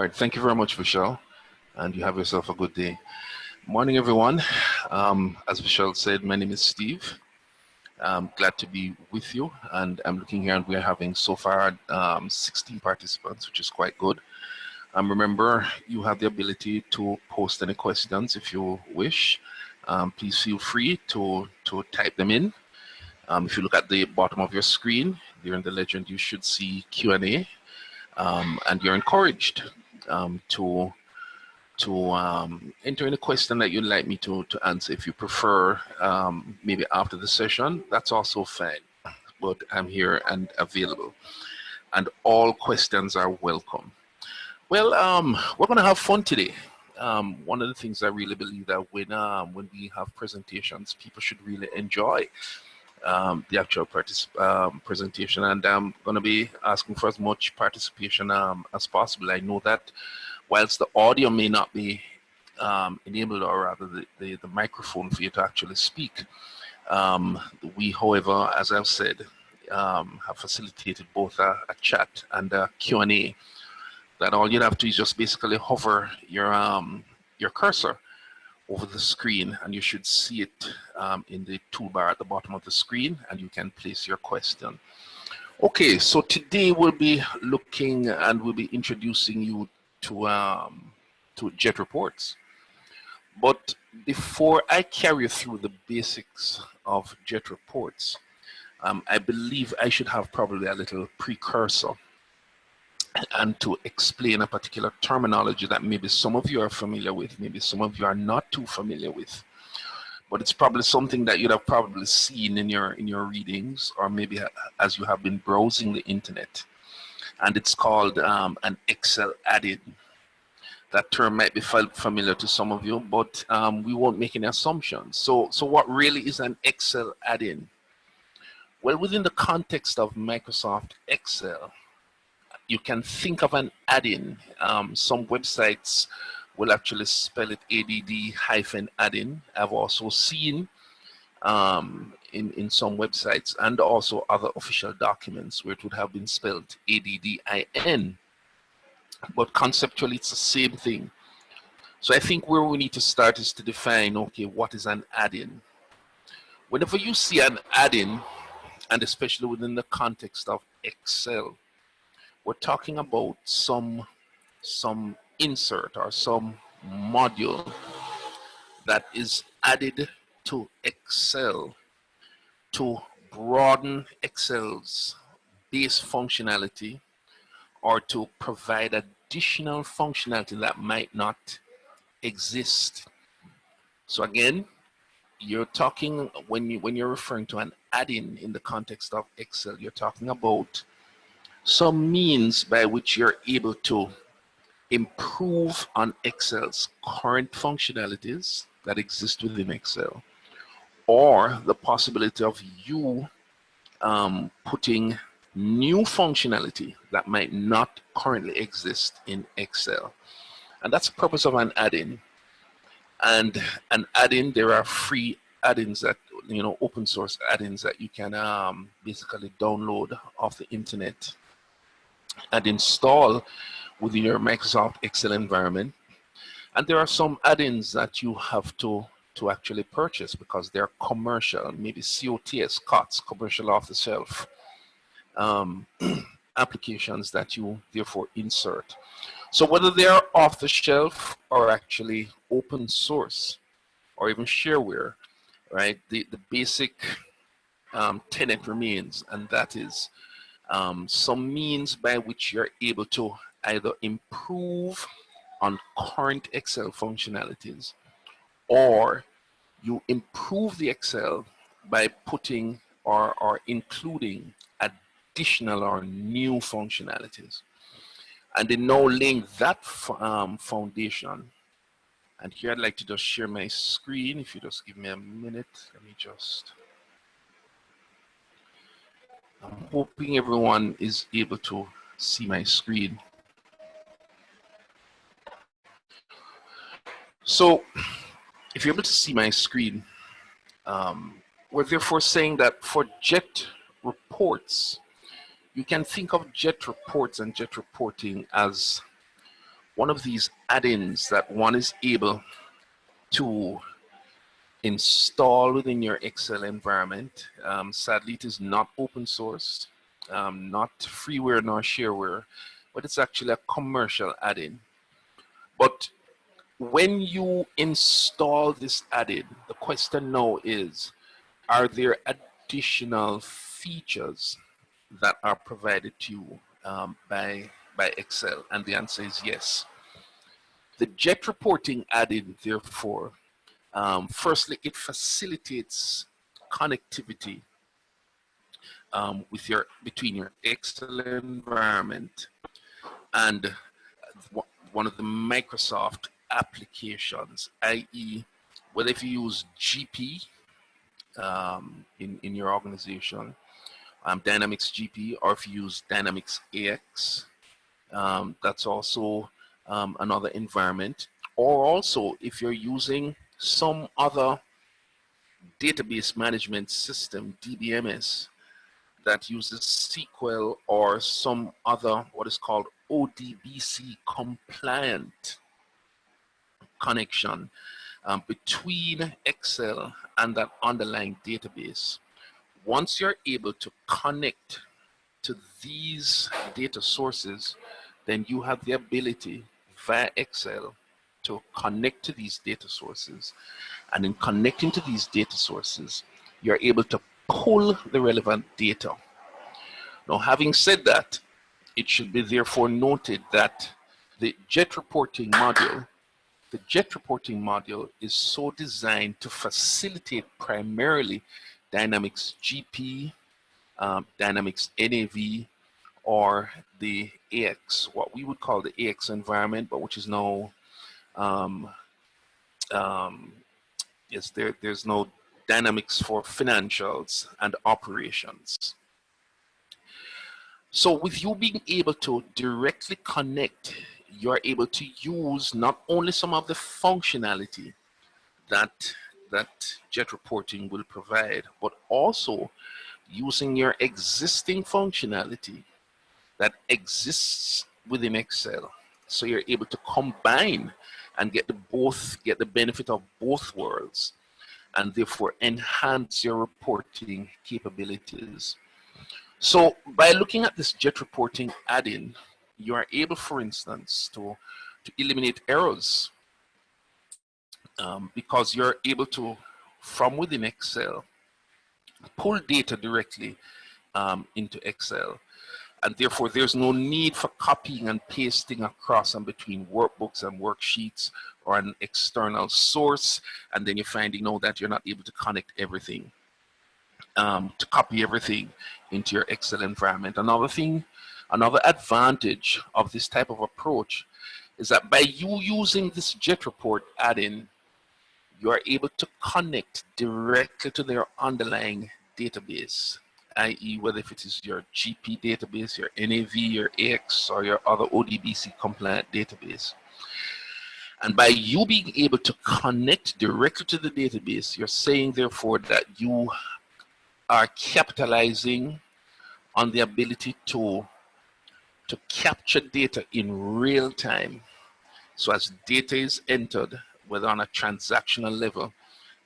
right, thank you very much, Michelle, and you have yourself a good day. Morning, everyone. As Michelle said, my name is Steve. I'm glad to be with you, and I'm looking here, and we're having so far 16 participants, which is quite good. Remember, you have the ability to post any questions if you wish. Please feel free to type them in. If you look at the bottom of your screen, there in the legend, you should see Q&A, and you're encouraged to enter in a question that you'd like me to answer. If you prefer, maybe after the session, that's also fine. But I'm here and available, and all questions are welcome. Well, we're going to have fun today. One of the things I really believe that when we have presentations, people should really enjoy the actual presentation, and I'm going to be asking for as much participation as possible. I know that whilst the audio may not be enabled, or rather the microphone for you to actually speak, we, however, as I've said, have facilitated both a chat and a Q&A, that all you'd have to is just basically hover your cursor over the screen, and you should see it in the toolbar at the bottom of the screen, and you can place your question. Okay, so today we'll be looking, and we'll be introducing you to JET reports. But before I carry you through the basics of JET reports, I believe I should have probably a little precursor, and to explain a particular terminology that maybe some of you are familiar with, maybe some of you are not too familiar with, but it's probably something that you'd have probably seen in your readings, or maybe as you have been browsing the internet. And it's called an Excel add-in. That term might be familiar to some of you, but we won't make any assumptions. So what really is an Excel add-in? Well, within the context of Microsoft Excel, you can think of an add-in. Some websites will actually spell it ADD-add-in. I've also seen in some websites, and also other official documents, where it would have been spelled ADDIN. But conceptually, it's the same thing. So I think where we need to start is to define, okay, what is an add-in? Whenever you see an add-in, and especially within the context of Excel, we're talking about some insert or some module that is added to Excel to broaden Excel's base functionality, or to provide additional functionality that might not exist. So again, you're talking, when you're referring to an add-in in the context of Excel, you're talking about some means by which you're able to improve on Excel's current functionalities that exist within Excel, or the possibility of you putting new functionality that might not currently exist in Excel. And that's the purpose of an add-in. And an add-in, there are free add-ins that, open source add-ins that you can basically download off the internet and install within your Microsoft Excel environment. And there are some add-ins that you have to actually purchase because they're commercial, maybe COTS, commercial off-the-shelf applications that you therefore insert. So whether they're off-the-shelf or actually open source or even shareware, right, the basic tenet remains, and that is some means by which you're able to either improve on current Excel functionalities, or you improve the Excel by putting or including additional or new functionalities. And then now laying that foundation, and here I'd like to just share my screen. If you just give me a minute, let me just, I'm hoping everyone is able to see my screen. So if you're able to see my screen, we're therefore saying that for JET reports, you can think of JET reports and JET reporting as one of these add-ins that one is able to install within your Excel environment. Sadly, it is not open source, not freeware nor shareware, but it's actually a commercial add-in. But when you install this add-in, the question now is, are there additional features that are provided to you by Excel? And the answer is yes. The jet reporting add-in, therefore, firstly, it facilitates connectivity between your Excel environment and one of the Microsoft applications, i.e., whether if you use GP in your organization, Dynamics GP, or if you use Dynamics AX, that's also another environment. Or also, if you're using some other database management system, DBMS, that uses SQL or some other what is called ODBC compliant connection between Excel and that underlying database. Once you're able to connect to these data sources, then you have the ability via Excel to connect to these data sources. And in connecting to these data sources, you're able to pull the relevant data. Now, having said that, it should be therefore noted that the jet reporting module is so designed to facilitate primarily Dynamics GP, Dynamics NAV, or the AX, what we would call the AX environment, but which is now, yes, there's no Dynamics for financials and operations. So with you being able to directly connect, you're able to use not only some of the functionality that jet reporting will provide, but also using your existing functionality that exists within Excel. So you're able to combine and get the benefit of both worlds, and therefore enhance your reporting capabilities. So by looking at this jet reporting add-in, you are able, for instance, to eliminate errors because you're able to, from within Excel, pull data directly into Excel. And therefore, there's no need for copying and pasting across and between workbooks and worksheets or an external source. And then you're finding out that you're not able to connect everything, to copy everything into your Excel environment. Another advantage of this type of approach is that by you using this jet report add-in, you are able to connect directly to their underlying database, i.e. whether if it is your GP database, your NAV, your AX, or your other ODBC compliant database. And by you being able to connect directly to the database, you're saying therefore that you are capitalizing on the ability to capture data in real time. So as data is entered, whether on a transactional level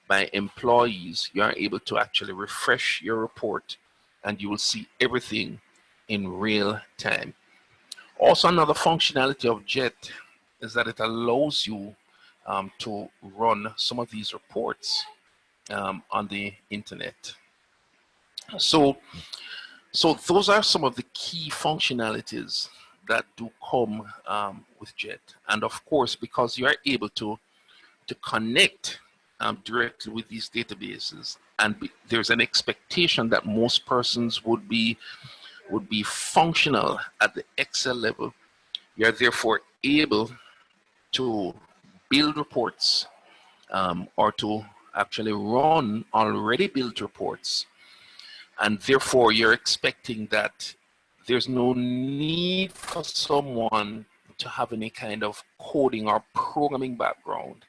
by employees, you are able to actually refresh your report and you will see everything in real time. Also, another functionality of JET is that it allows you to run some of these reports on the internet. So those are some of the key functionalities that do come with JET. And of course, because you are able to connect directly with these databases, and there's an expectation that most persons would be functional at the Excel level, you are therefore able to build reports or to actually run already built reports. And therefore, you're expecting that there's no need for someone to have any kind of coding or programming background.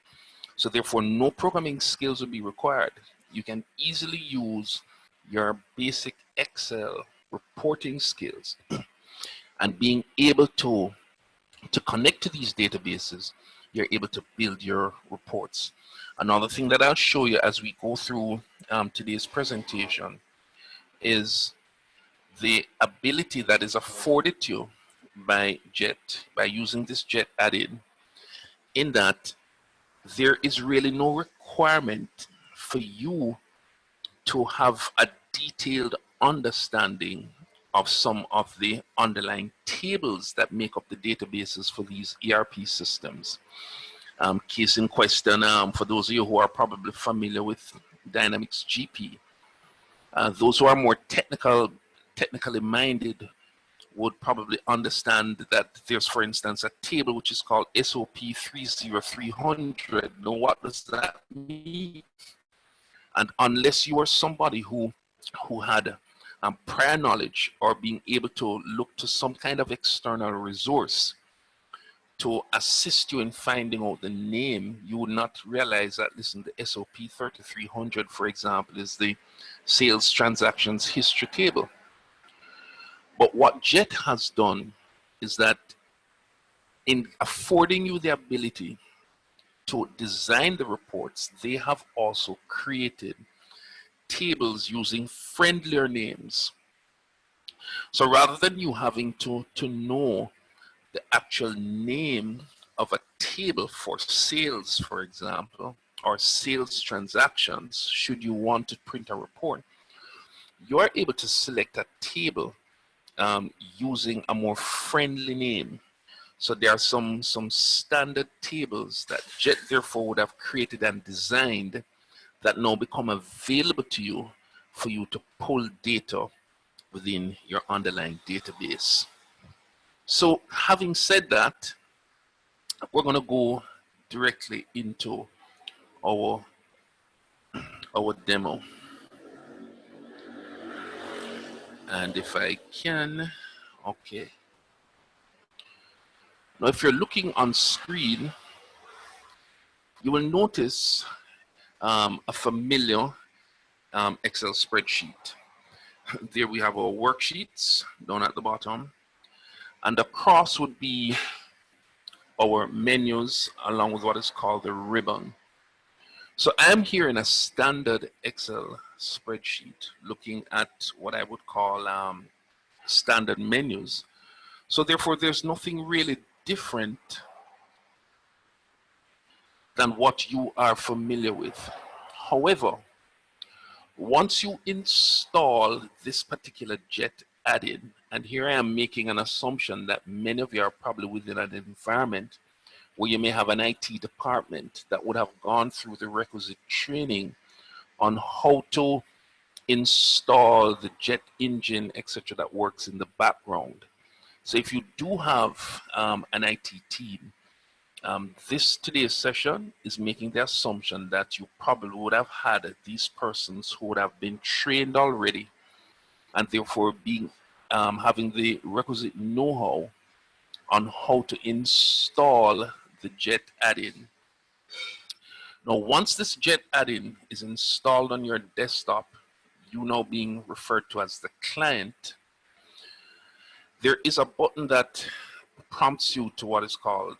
So therefore, no programming skills will be required. You can easily use your basic Excel reporting skills and being able to To connect to these databases, you're able to build your reports. Another thing that I'll show you as we go through today's presentation is the ability that is afforded to you by JET, by using this JET add-in, in that there is really no requirement for you to have a detailed understanding of some of the underlying tables that make up the databases for these ERP systems. Case in question, for those of you who are probably familiar with Dynamics GP, those who are more technically minded would probably understand that there's, for instance, a table which is called SOP 30300. Now, what does that mean? And unless you are somebody who had prior knowledge or being able to look to some kind of external resource to assist you in finding out the name, you would not realize that, listen, the SOP 3300, for example, is the sales transactions history table. But what JET has done is that in affording you the ability to design the reports, they have also created tables using friendlier names. So rather than you having to know the actual name of a table for sales, for example, or sales transactions, should you want to print a report, you are able to select a table using a more friendly name. So there are some standard tables that JET therefore would have created and designed that now become available to you for you to pull data within your underlying database. So having said that, we're going to go directly into our demo. And if I can, okay. Now, if you're looking on screen, you will notice a familiar Excel spreadsheet. There we have our worksheets down at the bottom, and across would be our menus along with what is called the ribbon. So I'm here in a standard Excel spreadsheet looking at what I would call standard menus. So therefore there's nothing really different than what you are familiar with. However, once you install this particular JET add-in, and here I am making an assumption that many of you are probably within an environment where you may have an IT department that would have gone through the requisite training on how to install the JET engine, etc., that works in the background. So if you do have an IT team, today's session is making the assumption that you probably would have had these persons who would have been trained already and therefore being having the requisite know-how on how to install the JET add-in. Now, once this JET add-in is installed on your desktop, you now being referred to as the client, there is a button that prompts you to what is called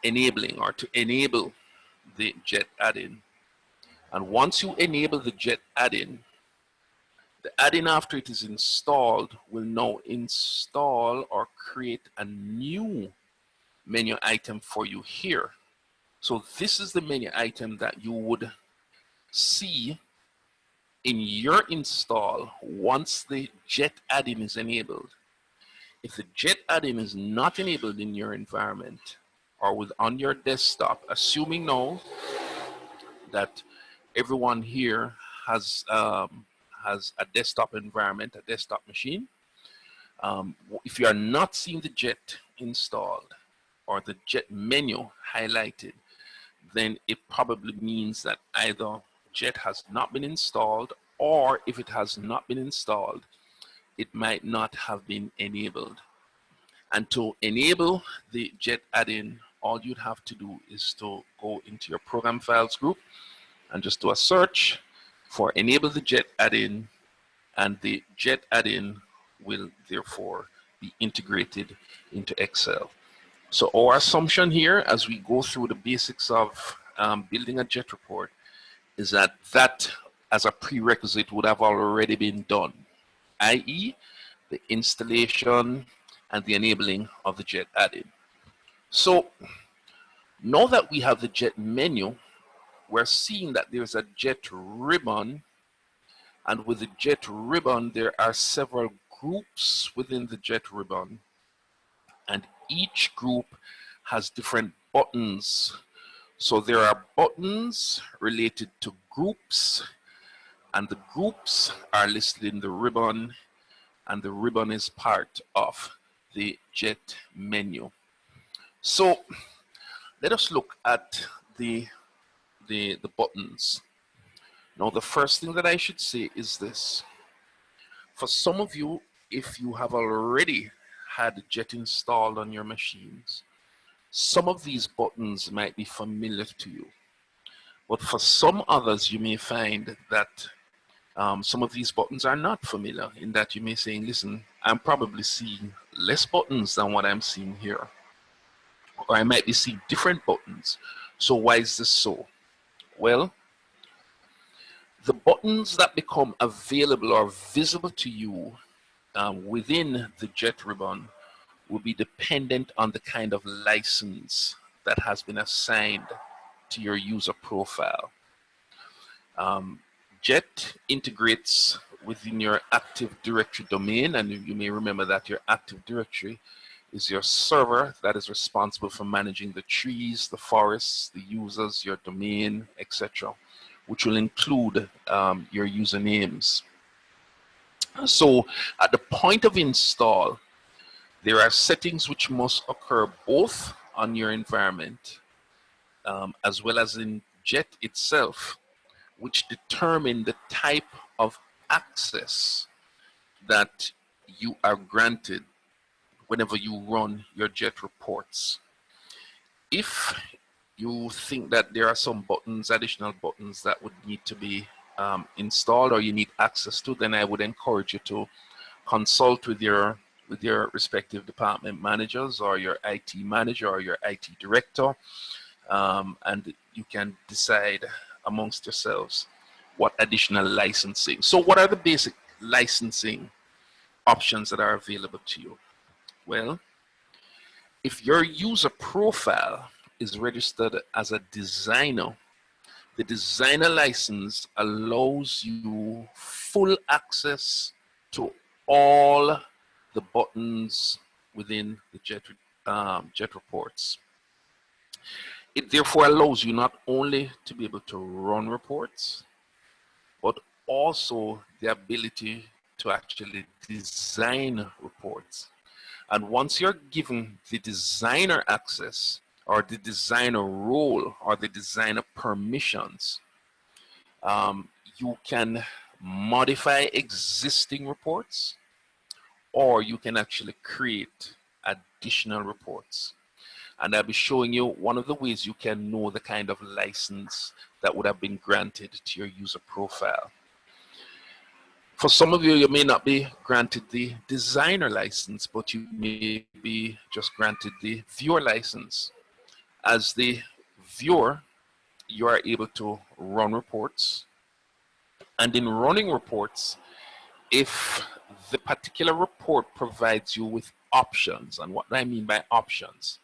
enabling, or to enable the JET add-in. And once you enable the JET add-in, the add-in after it is installed will now install or create a new menu item for you here. So this is the menu item that you would see in your install once the JET add-in is enabled. If the JET add-in is not enabled in your environment or on your desktop, assuming now that everyone here has a desktop environment, a desktop machine, if you are not seeing the JET installed or the JET menu highlighted, then it probably means that either JET has not been installed, or if it has not been installed, it might not have been enabled. And to enable the JET add-in, all you'd have to do is to go into your program files group and just do a search for enable the JET add-in, and the JET add-in will therefore be integrated into Excel. So our assumption here, as we go through the basics of building a jet report, is that as a prerequisite would have already been done, i.e. the installation and the enabling of the jet add-in. So now that we have the jet menu, we're seeing that there's a jet ribbon, and with the jet ribbon there are several groups within the jet ribbon, and each group has different buttons. So there are buttons related to groups, and the groups are listed in the ribbon, and the ribbon is part of the jet menu. So let us look at the buttons. Now the first thing that I should say is this. For some of you, if you have already had jet installed on your machines, some of these buttons might be familiar to you. But for some others, you may find that some of these buttons are not familiar, in that you may say, listen, I'm probably seeing less buttons than what I'm seeing here. Or I might be seeing different buttons. So why is this so? Well, the buttons that become available or visible to you within the jet ribbon will be dependent on the kind of license that has been assigned to your user profile. Jet integrates within your Active Directory domain, and you may remember that your Active Directory is your server that is responsible for managing the trees, the forests, the users, your domain, etc., which will include your usernames. So at the point of install, there are settings which must occur both on your environment as well as in Jet itself, which determine the type of access that you are granted whenever you run your Jet reports. If you think that there are some buttons, additional buttons that would need to be installed or you need access to, then I would encourage you to consult with your respective department managers or your IT manager or your IT director, and you can decide amongst yourselves what additional licensing. So what are the basic licensing options that are available to you? Well, if your user profile is registered as a designer, the designer license allows you full access to all the buttons within the Jet reports. It therefore allows you not only to be able to run reports, but also the ability to actually design reports. And once you're given the designer access, or the designer role, or the designer permissions, you can modify existing reports, or you can actually create additional reports. And I'll be showing you one of the ways you can know the kind of license that would have been granted to your user profile. For some of you, you may not be granted the designer license, but you may be just granted the viewer license. As the viewer, you are able to run reports. And in running reports, if the particular report provides you with options, and what I mean by options,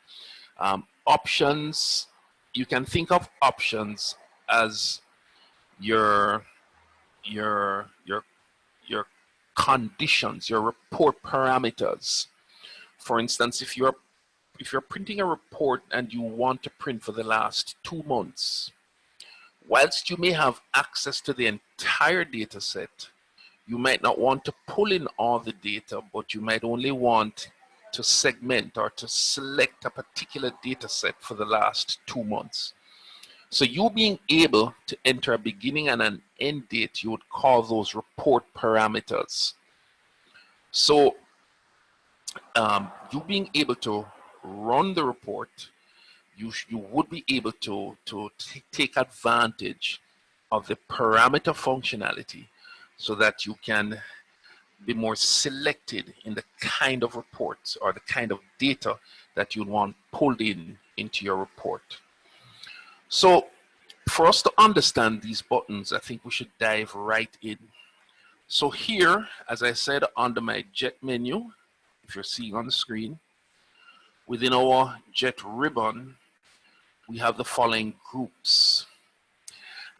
options, you can think of options as your conditions, your report parameters. For instance, if you're printing a report and you want to print for the last 2 months, whilst you may have access to the entire data set, you might not want to pull in all the data, but you might only want to segment or to select a particular data set for the last 2 months. So you being able to enter a beginning and an end date, you would call those report parameters. So you being able to run the report, you would be able to take advantage of the parameter functionality so that you can be more selected in the kind of reports or the kind of data that you'd want pulled in into your report. So for us to understand these buttons, I think we should dive right in. So here, as I said, under my Jet menu, if you're seeing on the screen, within our Jet ribbon, we have the following groups.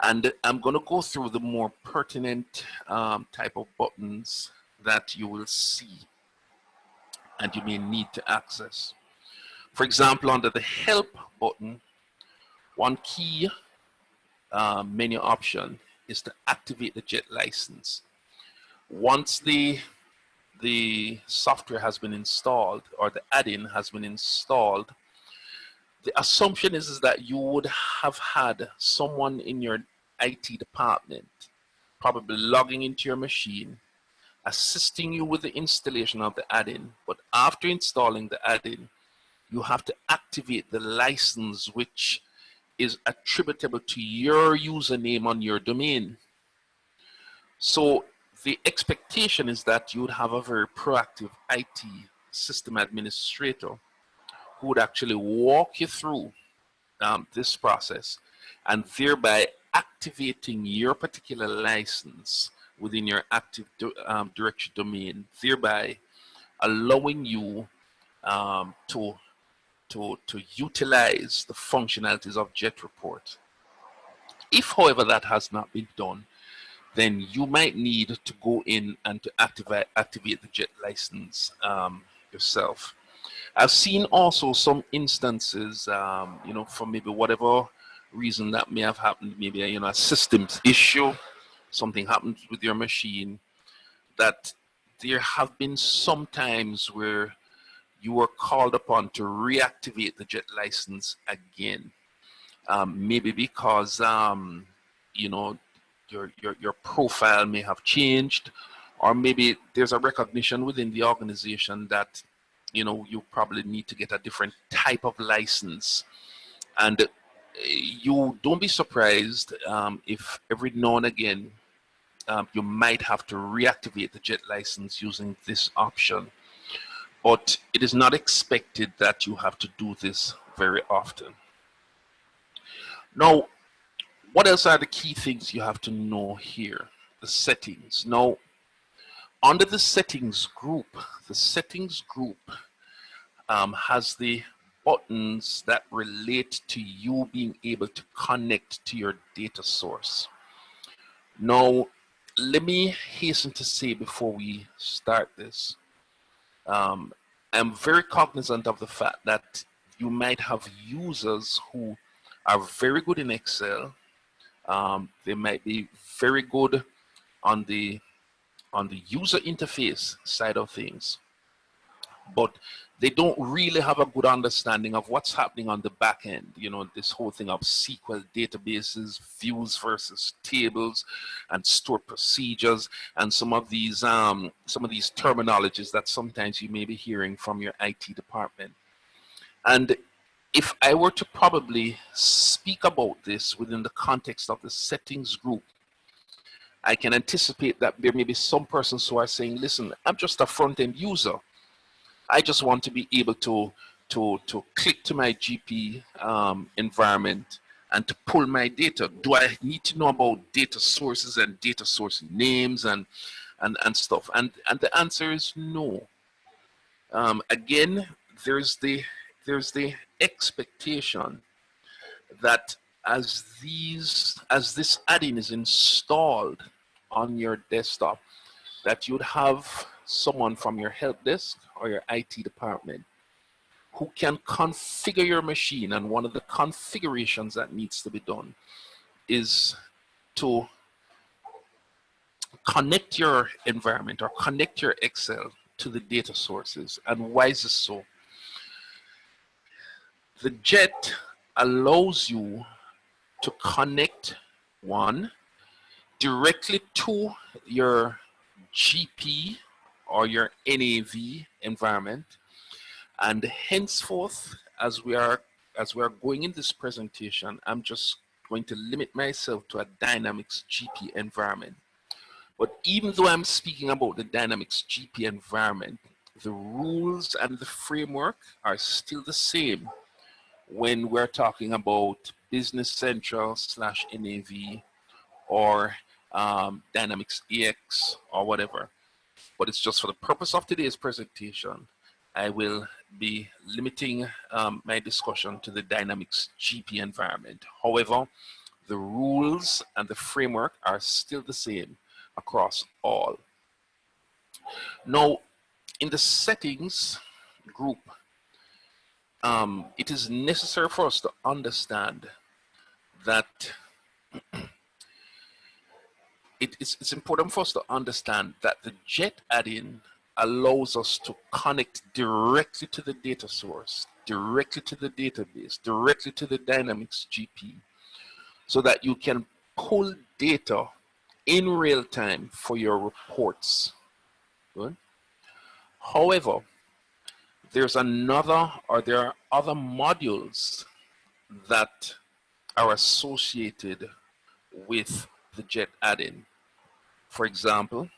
And I'm going to go through the more pertinent type of buttons that you will see and you may need to access. For example, under the Help button, one key menu option is to activate the Jet license. Once the software has been installed or the add-in has been installed, the assumption is that you would have had someone in your IT department probably logging into your machine, assisting you with the installation of the add-in. But after installing the add-in, you have to activate the license which is attributable to your username on your domain. So the expectation is that you would have a very proactive IT system administrator who would actually walk you through this process and thereby activating your particular license within your Active Directory domain, thereby allowing you to utilize the functionalities of Jet Report. If, however, that has not been done, then you might need to go in and to activate the Jet license yourself. I've seen also some instances, you know, for maybe whatever reason that may have happened, maybe a systems issue, something happened with your machine, that there have been some times where you were called upon to reactivate the Jet license again. Maybe because you know, your profile may have changed, or maybe there's a recognition within the organization that, you know, you probably need to get a different type of license. And you don't be surprised if every now and again you might have to reactivate the Jet license using this option. But it is not expected that you have to do this very often. Now, what else are the key things you have to know here? The settings. Now, under the settings group has the buttons that relate to you being able to connect to your data source. Now, let me hasten to say before we start this, I'm very cognizant of the fact that you might have users who are very good in Excel. They might be very good on the user interface side of things, but they don't really have a good understanding of what's happening on the back end. You know, this whole thing of SQL databases, views versus tables, and stored procedures, and some of these terminologies that sometimes you may be hearing from your IT department. And if I were to probably speak about this within the context of the settings group, I can anticipate that there may be some persons who are saying, listen, I'm just a front-end user. I just want to be able to click to my GP environment and to pull my data. Do I need to know about data sources and data source names and stuff? And the answer is no. Again, there's the expectation that as this add-in is installed on your desktop, that you'd have someone from your help desk or your IT department who can configure your machine. And one of the configurations that needs to be done is to connect your environment or connect your Excel to the data sources. And why is this so? The Jet allows you to connect, one, directly to your GP or your NAV environment, and henceforth, as we are going in this presentation, I'm just going to limit myself to a Dynamics GP environment. But even though I'm speaking about the Dynamics GP environment, the rules and the framework are still the same when we're talking about Business Central / NAV or Dynamics EX or whatever. But it's just for the purpose of today's presentation, I will be limiting my discussion to the Dynamics GP environment. However, the rules and the framework are still the same across all. Now, in the settings group, it is necessary for us to understand that it's important for us to understand that the Jet add-in allows us to connect directly to the data source, directly to the database, directly to the Dynamics GP, so that you can pull data in real time for your reports. Good. However, there are other modules that are associated with the Jet add-in. For example,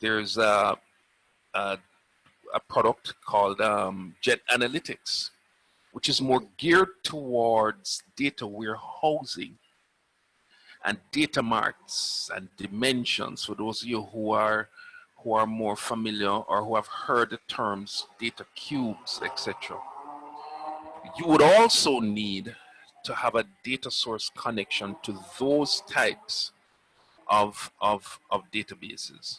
there's a product called Jet Analytics, which is more geared towards data warehousing and data marts and dimensions. For those of you who are more familiar or who have heard the terms data cubes, etc. You would also need to have a data source connection to those types of databases.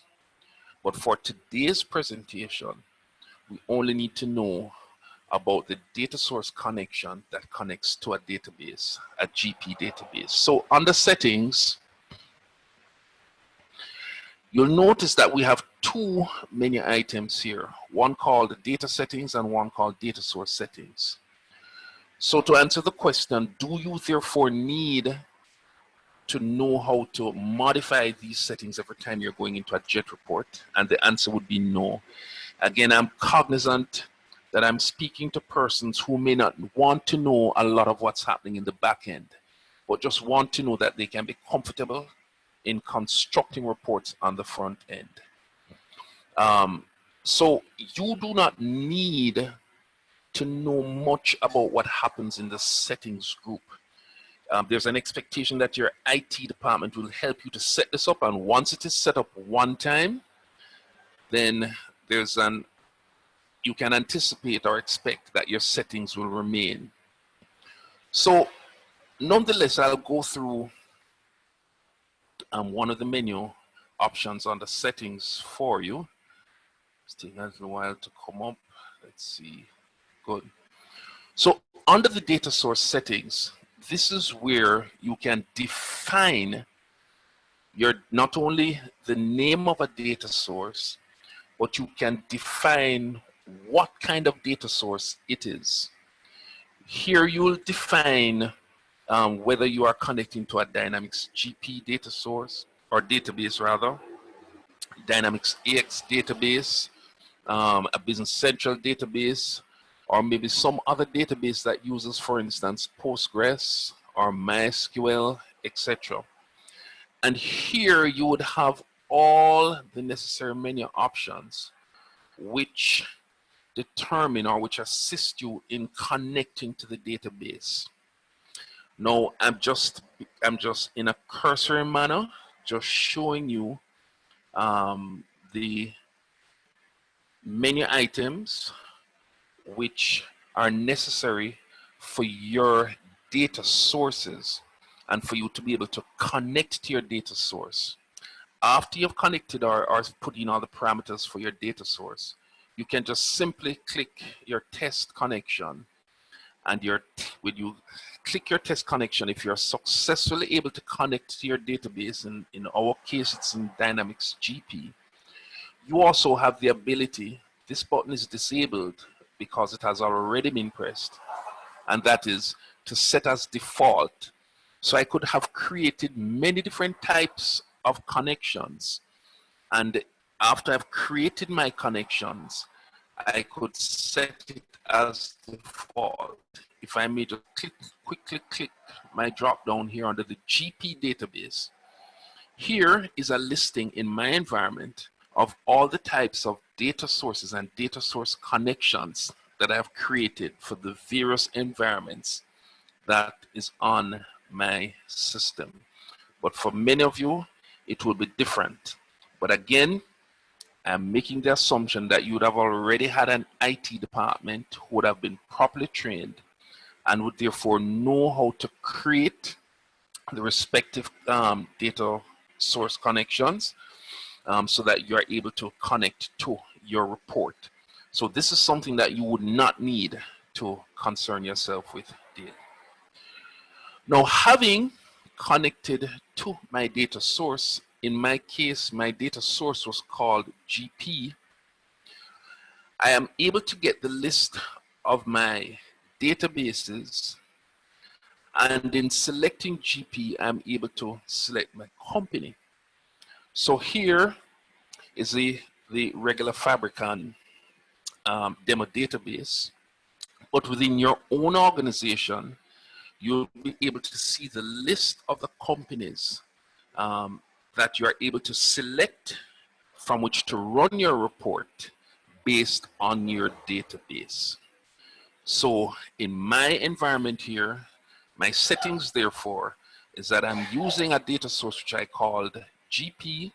But for today's presentation, we only need to know about the data source connection that connects to a database, a GP database. So under settings, you'll notice that we have two menu items here, one called data settings and one called data source settings. So to answer the question, do you therefore need to know how to modify these settings every time you're going into a Jet report? And the answer would be no. Again, I'm cognizant that I'm speaking to persons who may not want to know a lot of what's happening in the back end, but just want to know that they can be comfortable in constructing reports on the front end. So you do not need to know much about what happens in the settings group. There's an expectation that your IT department will help you to set this up, and once it is set up one time, then you can anticipate or expect that your settings will remain. So nonetheless, I'll go through one of the menu options on the settings for you. It's taking a little while to come up. Let's see. Good. So under the data source settings, this is where you can define not only the name of a data source, but you can define what kind of data source it is. Here you'll define whether you are connecting to a Dynamics GP data source or database rather, Dynamics AX database, a Business Central database, or maybe some other database that uses, for instance, Postgres or MySQL, etc. And here you would have all the necessary menu options which determine or which assist you in connecting to the database. Now, I'm just in a cursory manner, just showing you the menu items which are necessary for your data sources and for you to be able to connect to your data source. After you've connected or put in all the parameters for your data source, you can just simply click your test connection, and when you click your test connection, if you're successfully able to connect to your database, in our case it's in Dynamics GP, you also have the ability, this button is disabled because it has already been pressed, and that is to set as default. So I could have created many different types of connections, and after I've created my connections, I could set it as default. If I may just quickly click my drop down here under the GP database, here is a listing in my environment of all the types of data sources and data source connections that I've created for the various environments that is on my system. But for many of you, it will be different. But again, I'm making the assumption that you would have already had an IT department who would have been properly trained and would therefore know how to create the respective data source connections so that you're able to connect to your report. So this is something that you would not need to concern yourself with data. Now, having connected to my data source, in my case, my data source was called GP. I am able to get the list of my databases, and in selecting GP, I'm able to select my company. So here is the regular Fabricon demo database, but within your own organization, you'll be able to see the list of the companies that you are able to select from which to run your report based on your database. So in my environment here, my settings therefore is that I'm using a data source which I called GP,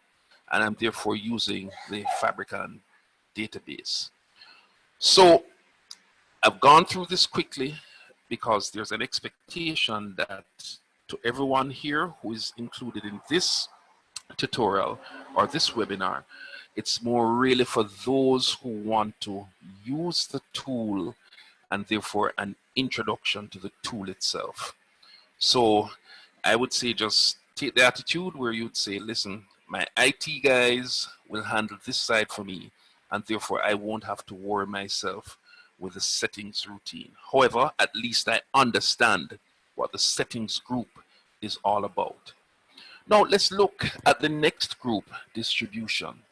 and I'm therefore using the Fabricon database. So I've gone through this quickly because there's an expectation that to everyone here who is included in this tutorial or this webinar, it's more really for those who want to use the tool and therefore an introduction to the tool itself. So I would say just take the attitude where you'd say, listen, my IT guys will handle this side for me, and therefore I won't have to worry myself with the settings routine. However, at least I understand what the settings group is all about. Now let's look at the next group, distribution.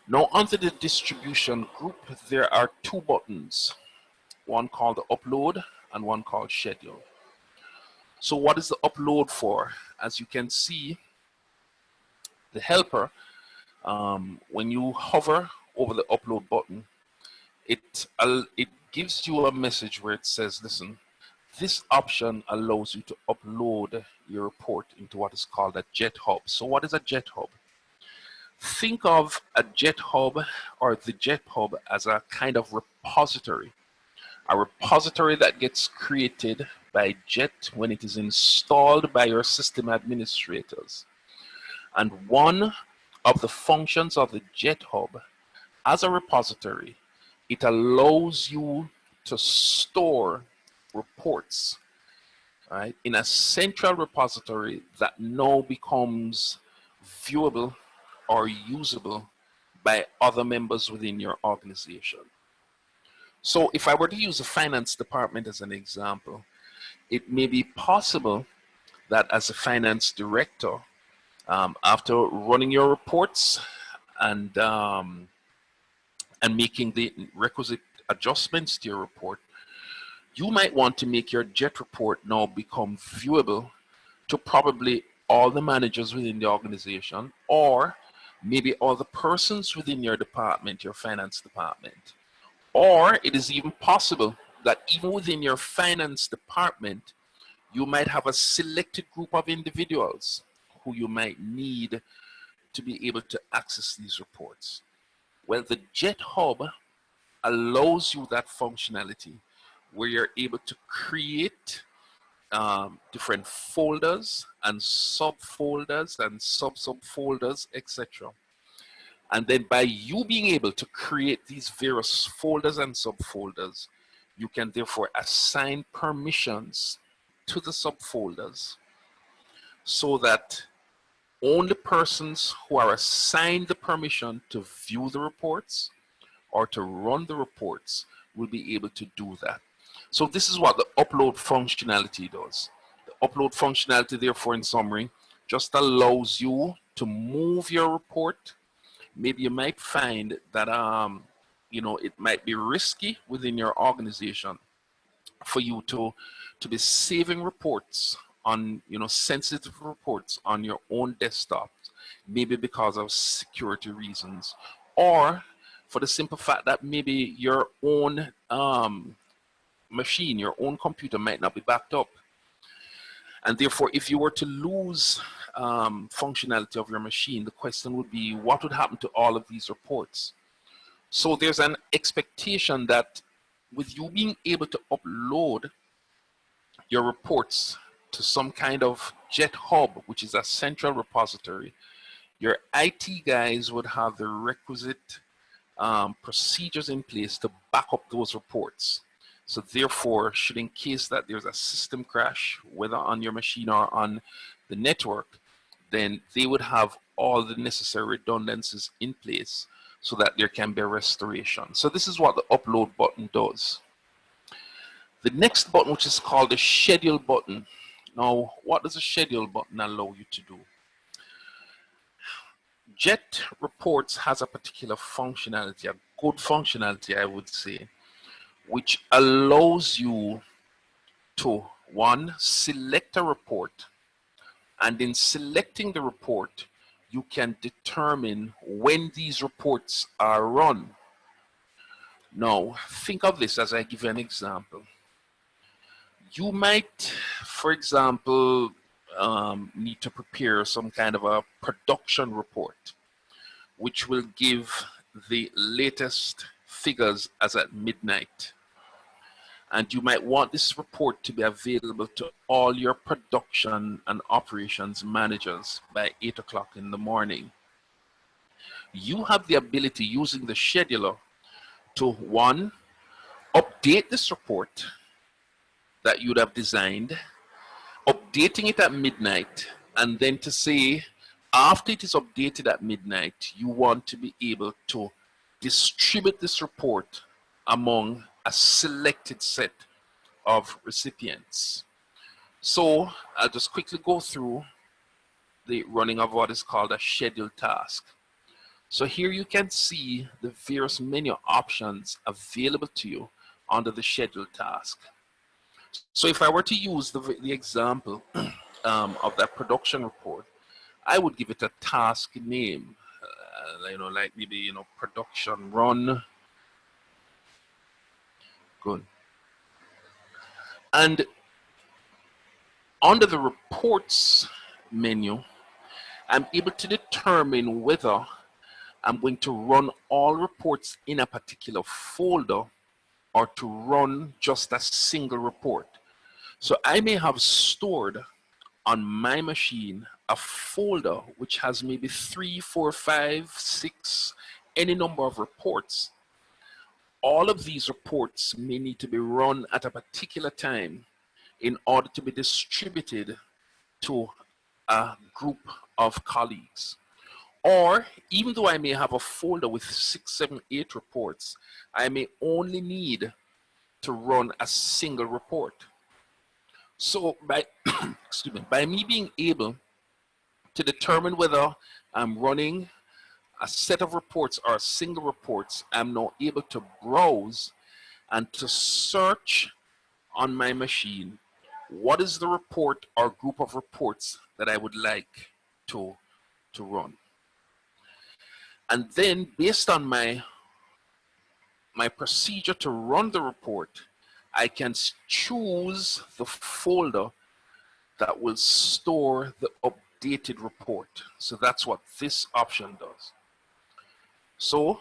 Now under the distribution group, there are two buttons, one called the upload and one called schedule. So what is the upload for? As you can see, the helper, when you hover over the upload button, it gives you a message where it says, listen, this option allows you to upload your report into what is called a Jet Hub. So what is a Jet Hub? Think of a Jet Hub or the Jet Hub as a kind of repository. A repository that gets created by Jet when it is installed by your system administrators. And one of the functions of the Jet Hub as a repository, it allows you to store reports, right, in a central repository that now becomes viewable or usable by other members within your organization. So if I were to use the finance department as an example, it may be possible that as a finance director, after running your reports and making the requisite adjustments to your report, you might want to make your JET report now become viewable to probably all the managers within the organization, or maybe all the persons within your department, your finance department. Or it is even possible that even within your finance department, you might have a selected group of individuals who you might need to be able to access these reports. Well, the Jet Hub allows you that functionality where you're able to create different folders and subfolders and sub-subfolders, etc. And then by you being able to create these various folders and subfolders, you can therefore assign permissions to the subfolders so that only persons who are assigned the permission to view the reports or to run the reports will be able to do that. So this is what the upload functionality does. The upload functionality, therefore, in summary, just allows you to move your report. Maybe you might find that you know, it might be risky within your organization for you to be saving reports on, you know, sensitive reports on your own desktop, maybe because of security reasons, or for the simple fact that maybe your own machine, your own computer might not be backed up. And therefore, if you were to lose functionality of your machine, the question would be, what would happen to all of these reports? So there's an expectation that with you being able to upload your reports to some kind of Jet Hub, which is a central repository, your IT guys would have the requisite procedures in place to back up those reports. So therefore, should in case that there's a system crash, whether on your machine or on the network, then they would have all the necessary redundancies in place so that there can be a restoration. So this is what the upload button does. The next button, which is called the schedule button. Now, what does a schedule button allow you to do? Jet Reports has a particular functionality, a good functionality, I would say, which allows you to, one, select a report, and in selecting the report, you can determine when these reports are run. Now, think of this as I give you an example. You might, for example, need to prepare some kind of a production report, which will give the latest figures as at midnight. And you might want this report to be available to all your production and operations managers by 8 o'clock in the morning. You have the ability using the scheduler to, one, update this report that you'd have designed, updating it at midnight, and then to say, after it is updated at midnight, you want to be able to distribute this report among a selected set of recipients. So I'll just quickly go through the running of what is called a scheduled task. So here you can see the various menu options available to you under the scheduled task. So if I were to use the example of that production report, I would give it a task name, like maybe, production run. Good. And under the reports menu, I'm able to determine whether I'm going to run all reports in a particular folder or to run just a single report. So I may have stored on my machine a folder which has maybe 3, 4, 5, 6, any number of reports. All of these reports may need to be run at a particular time in order to be distributed to a group of colleagues. Or even though I may have a folder with 6, 7, 8 reports, I may only need to run a single report. So by, excuse me, by me being able to determine whether I'm running a set of reports or single reports, I'm now able to browse and to search on my machine what is the report or group of reports that I would like to run. And then based on my procedure to run the report, I can choose the folder that will store the updated report. So that's what this option does. So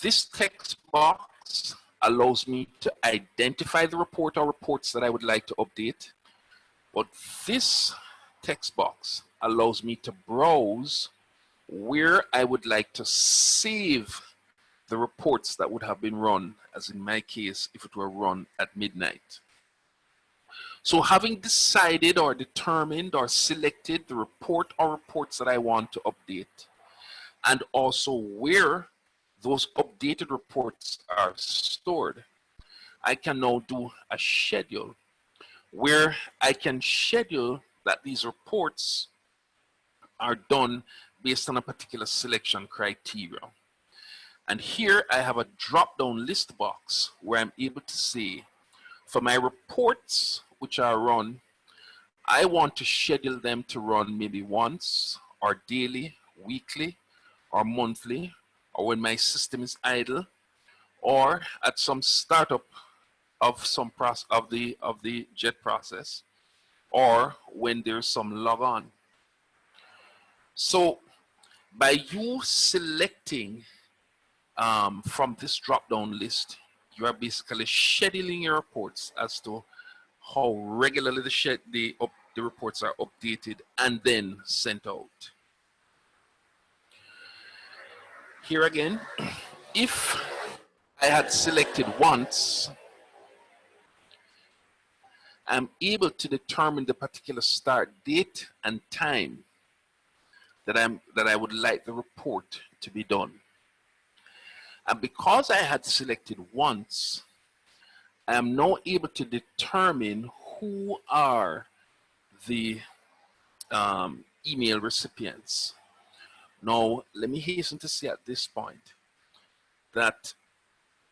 this text box allows me to identify the report or reports that I would like to update. But this text box allows me to browse where I would like to save the reports that would have been run, as in my case, if it were run at midnight. So having decided or determined or selected the report or reports that I want to update, and also where those updated reports are stored, I can now do a schedule where I can schedule that these reports are done based on a particular selection criteria. And here I have a drop-down list box where I'm able to say, for my reports which are run, I want to schedule them to run maybe once or daily, weekly, or monthly, or when my system is idle, or at some startup of some process of the jet process, or when there's some log on. So by you selecting from this drop-down list, you are basically scheduling your reports as to how regularly the reports are updated and then sent out. Here again, if I had selected once, I'm able to determine the particular start date and time that I would like the report to be done. And because I had selected once, I am now able to determine who are the email recipients. Now, let me hasten to say at this point that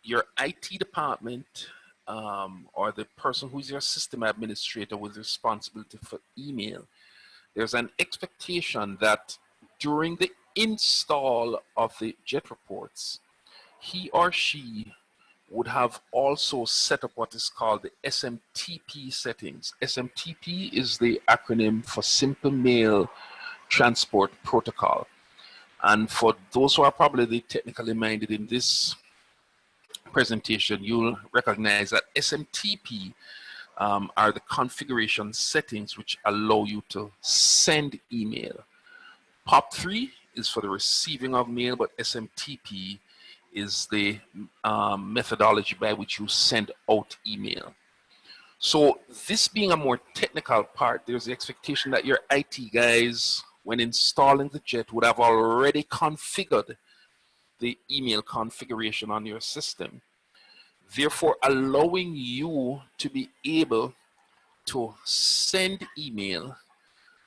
your IT department or the person who is your system administrator with responsibility for email, there's an expectation that during the install of the JET reports, he or she would have also set up what is called the SMTP settings. SMTP is the acronym for Simple Mail Transport Protocol. And for those who are probably the technically minded in this presentation, you'll recognize that SMTP are the configuration settings which allow you to send email. POP3 is for the receiving of mail, but SMTP is the methodology by which you send out email. So this being a more technical part, there's the expectation that your IT guys, when installing the JET, would have already configured the email configuration on your system, therefore allowing you to be able to send email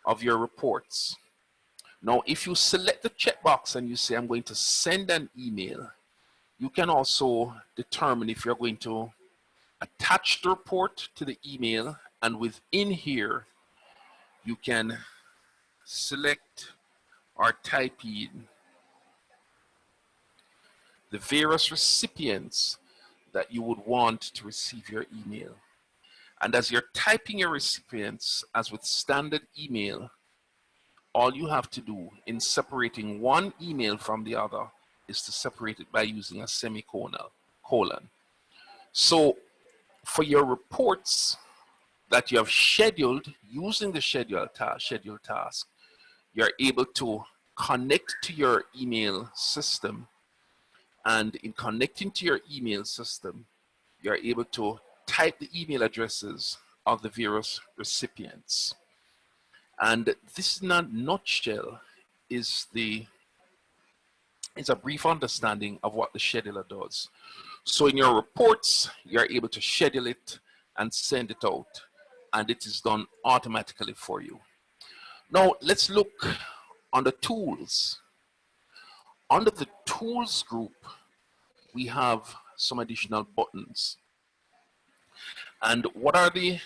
of your reports. Now, if you select the checkbox and you say, I'm going to send an email, you can also determine if you're going to attach the report to the email, and within here, you can select or type in the various recipients that you would want to receive your email. And as you're typing your recipients, as with standard email, all you have to do in separating one email from the other is to separate it by using a semicolon. So for your reports that you have scheduled using the schedule task, you're able to connect to your email system. And in connecting to your email system, you're able to type the email addresses of the various recipients. And this, in a nutshell, is a brief understanding of what the scheduler does. So in your reports, you're able to schedule it and send it out, and it is done automatically for you. Now let's look on the tools. Under the tools group, we have some additional buttons. And what are the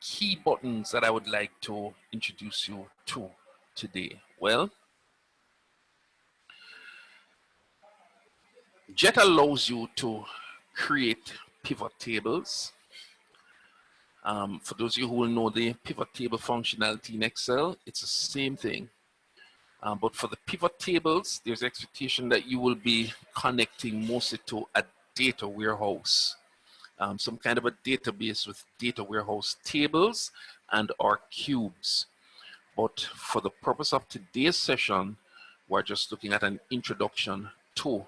key buttons that I would like to introduce you to today? Well, JET allows you to create pivot tables. For those of you who will know the pivot table functionality in Excel, it's the same thing. But for the pivot tables, there's expectation that you will be connecting mostly to a data warehouse, some kind of a database with data warehouse tables and or cubes. But for the purpose of today's session, we're just looking at an introduction to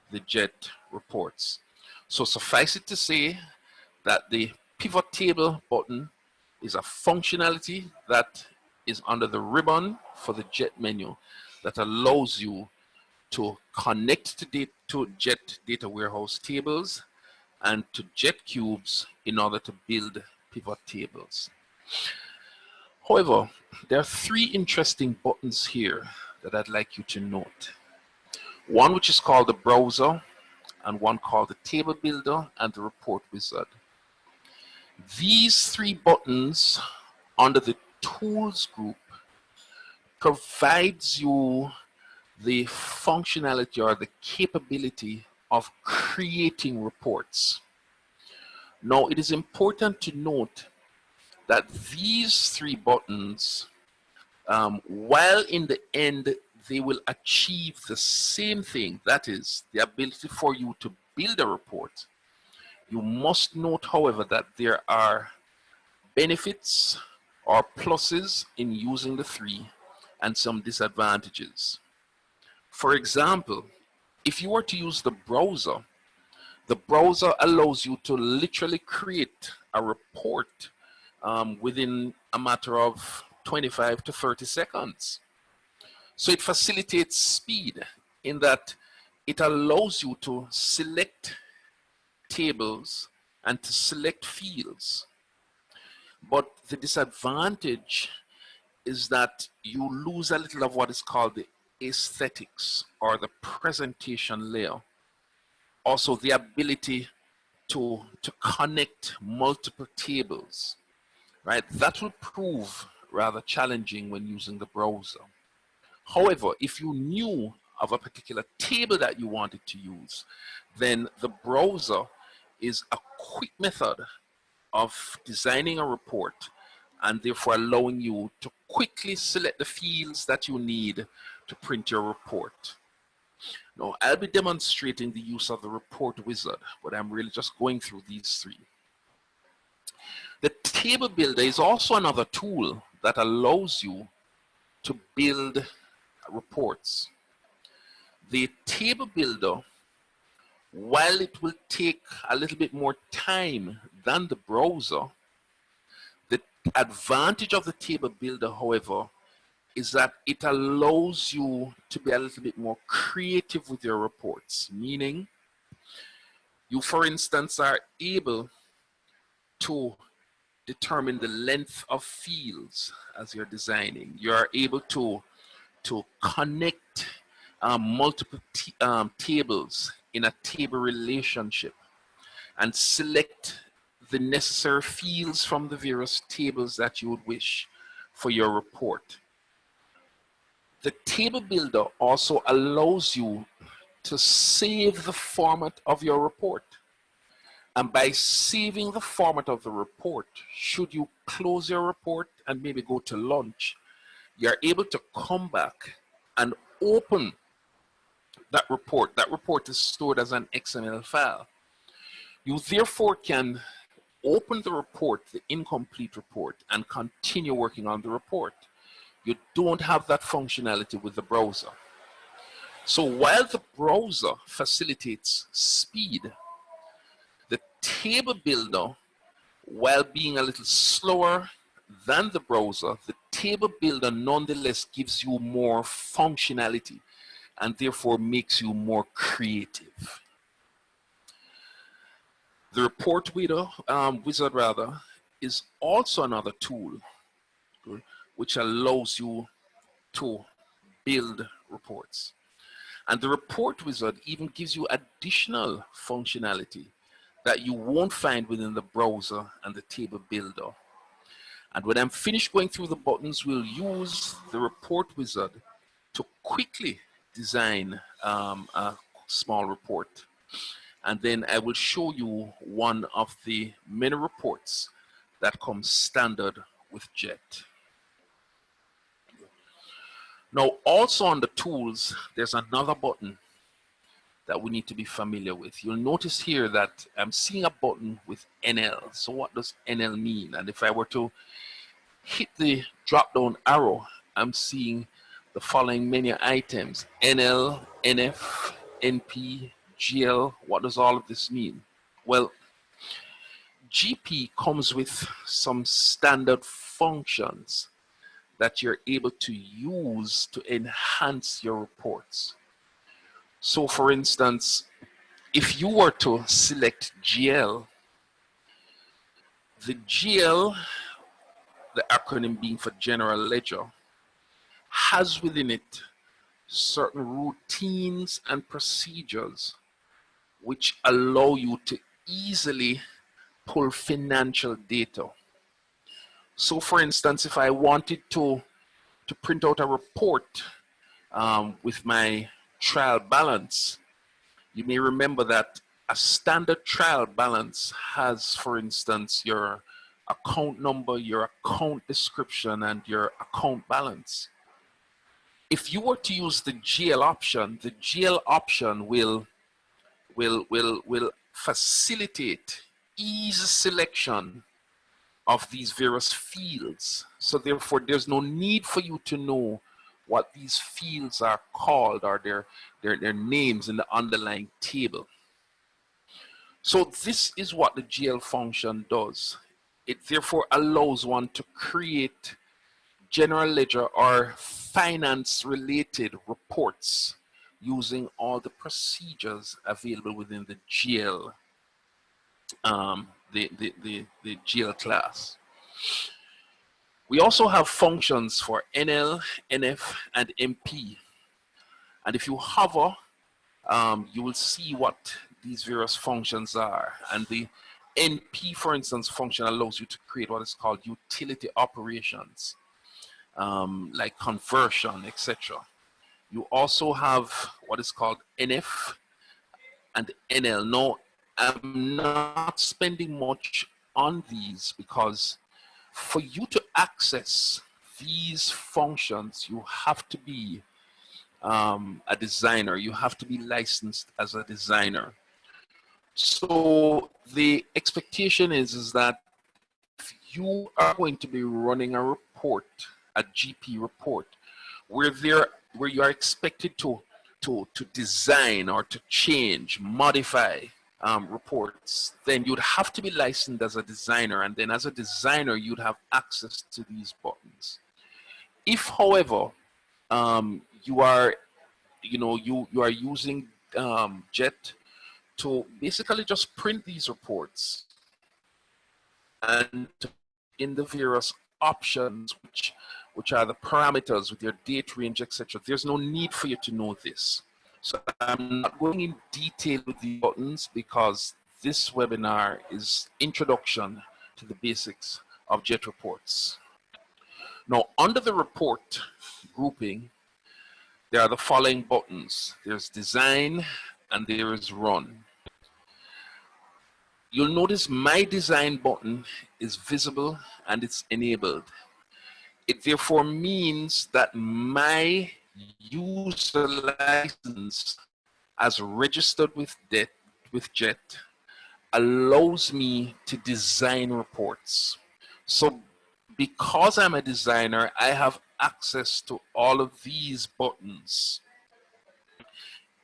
the JET reports. So suffice it to say that the pivot table button is a functionality that is under the ribbon for the JET menu that allows you to connect to JET data warehouse tables and to JET cubes in order to build pivot tables. However, there are three interesting buttons here that I'd like you to note. One which is called the browser, and one called the table builder and the report wizard. These three buttons under the tools group provides you the functionality or the capability of creating reports. Now, it is important to note that these three buttons, while in the end they will achieve the same thing, that is the ability for you to build a report, you must note, however, that there are benefits or pluses in using the three and some disadvantages. For example, if you were to use the browser allows you to literally create a report within a matter of 25 to 30 seconds. So it facilitates speed in that it allows you to select tables and to select fields. But the disadvantage is that you lose a little of what is called the aesthetics or the presentation layer. Also the ability to connect multiple tables, right? That will prove rather challenging when using the browser. However, if you knew of a particular table that you wanted to use, then the browser is a quick method of designing a report and therefore allowing you to quickly select the fields that you need to print your report. Now, I'll be demonstrating the use of the report wizard, but I'm really just going through these three. The table builder is also another tool that allows you to build reports. The table builder, while it will take a little bit more time than the browser, the advantage of the table builder, however, is that it allows you to be a little bit more creative with your reports, meaning you, for instance, are able to determine the length of fields as you're designing. You are able to connect multiple tables in a table relationship and select the necessary fields from the various tables that you would wish for your report. The table builder also allows you to save the format of your report. And by saving the format of the report, should you close your report and maybe go to lunch, you're able to come back and open that report. That report is stored as an XML file. You therefore can open the report, the incomplete report, and continue working on the report. You don't have that functionality with the browser. So while the browser facilitates speed, the table builder, while being a little slower than the browser, the table builder nonetheless gives you more functionality and therefore makes you more creative. The report wizard is also another tool which allows you to build reports. And the report wizard even gives you additional functionality that you won't find within the browser and the table builder. And when I'm finished going through the buttons, we'll use the report wizard to quickly design a small report. And then I will show you one of the many reports that come standard with JET. Now, also on the tools, there's another button that we need to be familiar with. You'll notice here that I'm seeing a button with NL. So what does NL mean? And if I were to hit the drop down arrow, I'm seeing the following menu items: NL, NF, NP, GL. What does all of this mean? Well, GP comes with some standard functions that you're able to use to enhance your reports. So for instance, if you were to select GL, the GL, the acronym being for General Ledger, has within it certain routines and procedures which allow you to easily pull financial data. So for instance, if I wanted to print out a report with my trial balance, you may remember that a standard trial balance has, for instance, your account number, your account description, and your account balance. If you were to use the GL option, the GL option will facilitate easy selection of these various fields. So therefore, there's no need for you to know what these fields are called or their names in the underlying table. So this is what the GL function does. It therefore allows one to create general ledger or finance related reports using all the procedures available within the GL, the GL class. We also have functions for NL, NF, and MP. And if you hover, you will see what these various functions are. And the NP, for instance, function allows you to create what is called utility operations, like conversion, etc. You also have what is called NF and NL. Now, I'm not spending much on these because for you to access these functions, you have to be a designer. You have to be licensed as a designer. So the expectation is that if you are going to be running a report, a GP report, where you are expected to design or to change, modify reports, then you'd have to be licensed as a designer, and then as a designer you'd have access to these buttons. If, however, you are using Jet to basically just print these reports and in the various options which are the parameters with your date range, etc., there's no need for you to know this. So I'm not going in detail with the buttons because this webinar is introduction to the basics of Jet reports. Now, under the report grouping, there are the following buttons. There's design and there is run. You'll notice my design button is visible and it's enabled. It therefore means that my user license as registered with Jet allows me to design reports. So because I'm a designer, I have access to all of these buttons.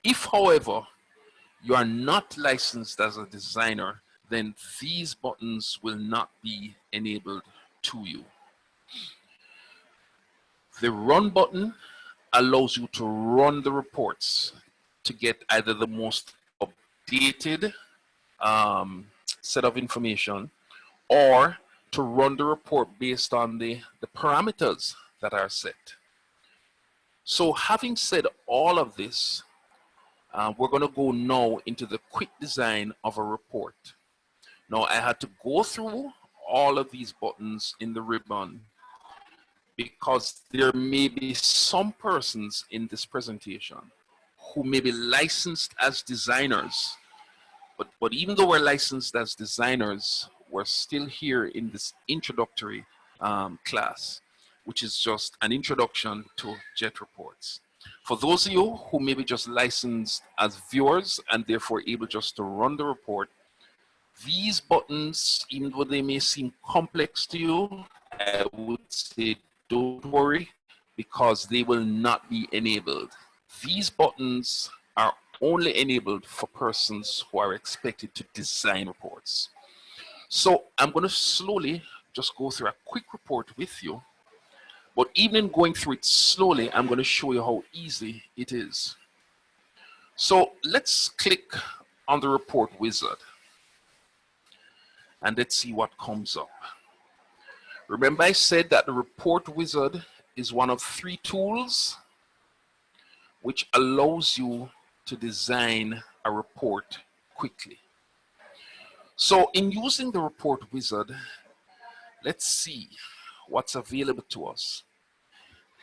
If, however, you are not licensed as a designer, then these buttons will not be enabled to you. The run button allows you to run the reports to get either the most updated set of information or to run the report based on the parameters that are set. So having said all of this, we're going to go now into the quick design of a report. Now, I had to go through all of these buttons in the ribbon because there may be some persons in this presentation who may be licensed as designers, but even though we're licensed as designers, we're still here in this introductory class, which is just an introduction to Jet reports. For those of you who may be just licensed as viewers and therefore able just to run the report, these buttons, even though they may seem complex to you, I would say don't worry because they will not be enabled. These buttons are only enabled for persons who are expected to design reports. So I'm going to slowly just go through a quick report with you, but even in going through it slowly, I'm going to show you how easy it is. So let's click on the report wizard and let's see what comes up. Remember I said that the report wizard is one of 3 tools which allows you to design a report quickly. So in using the report wizard, let's see what's available to us.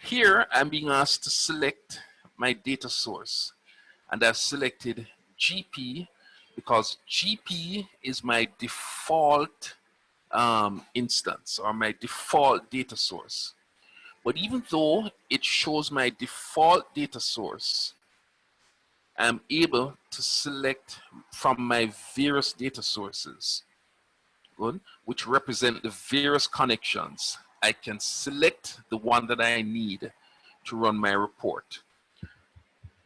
Here I'm being asked to select my data source, and I've selected GP because GP is my default instance or my default data source. But even though it shows my default data source, I'm able to select from my various data sources, good, which represent the various connections. I can select the one that I need to run my report.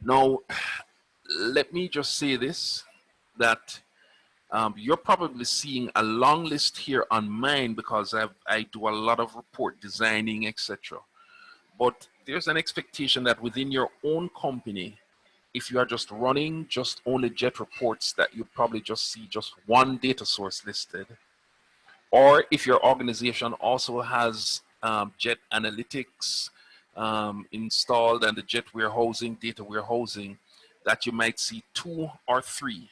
Now, let me just say this, that you're probably seeing a long list here on mine because I do a lot of report designing, etc. But there's an expectation that within your own company, if you are just running just only JET reports, that you probably just see just one data source listed. Or if your organization also has JET Analytics installed and the JET warehousing, data warehousing, that you might see 2 or 3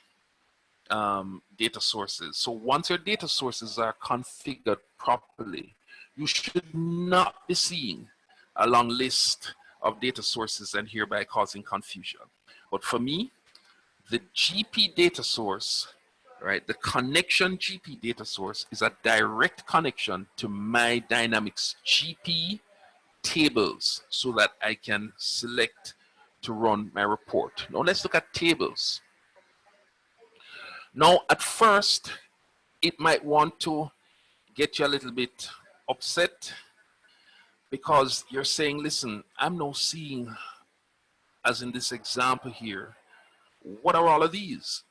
data sources. So once your data sources are configured properly, you should not be seeing a long list of data sources and hereby causing confusion. But for me, the GP data source, right, the connection GP data source is a direct connection to my Dynamics GP tables so that I can select to run my report. Now let's look at tables. Now at first, it might want to get you a little bit upset because you're saying, listen, I'm now seeing, as in this example here, what are all of these?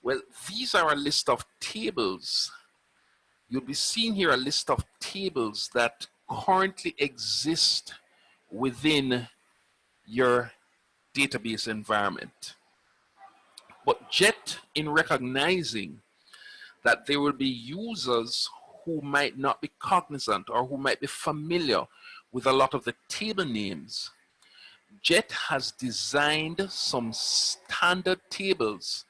Well, these are a list of tables. You'll be seeing here a list of tables that currently exist within your database environment. But JET, in recognizing that there will be users who might not be cognizant or who might be familiar with a lot of the table names, JET has designed some standard tables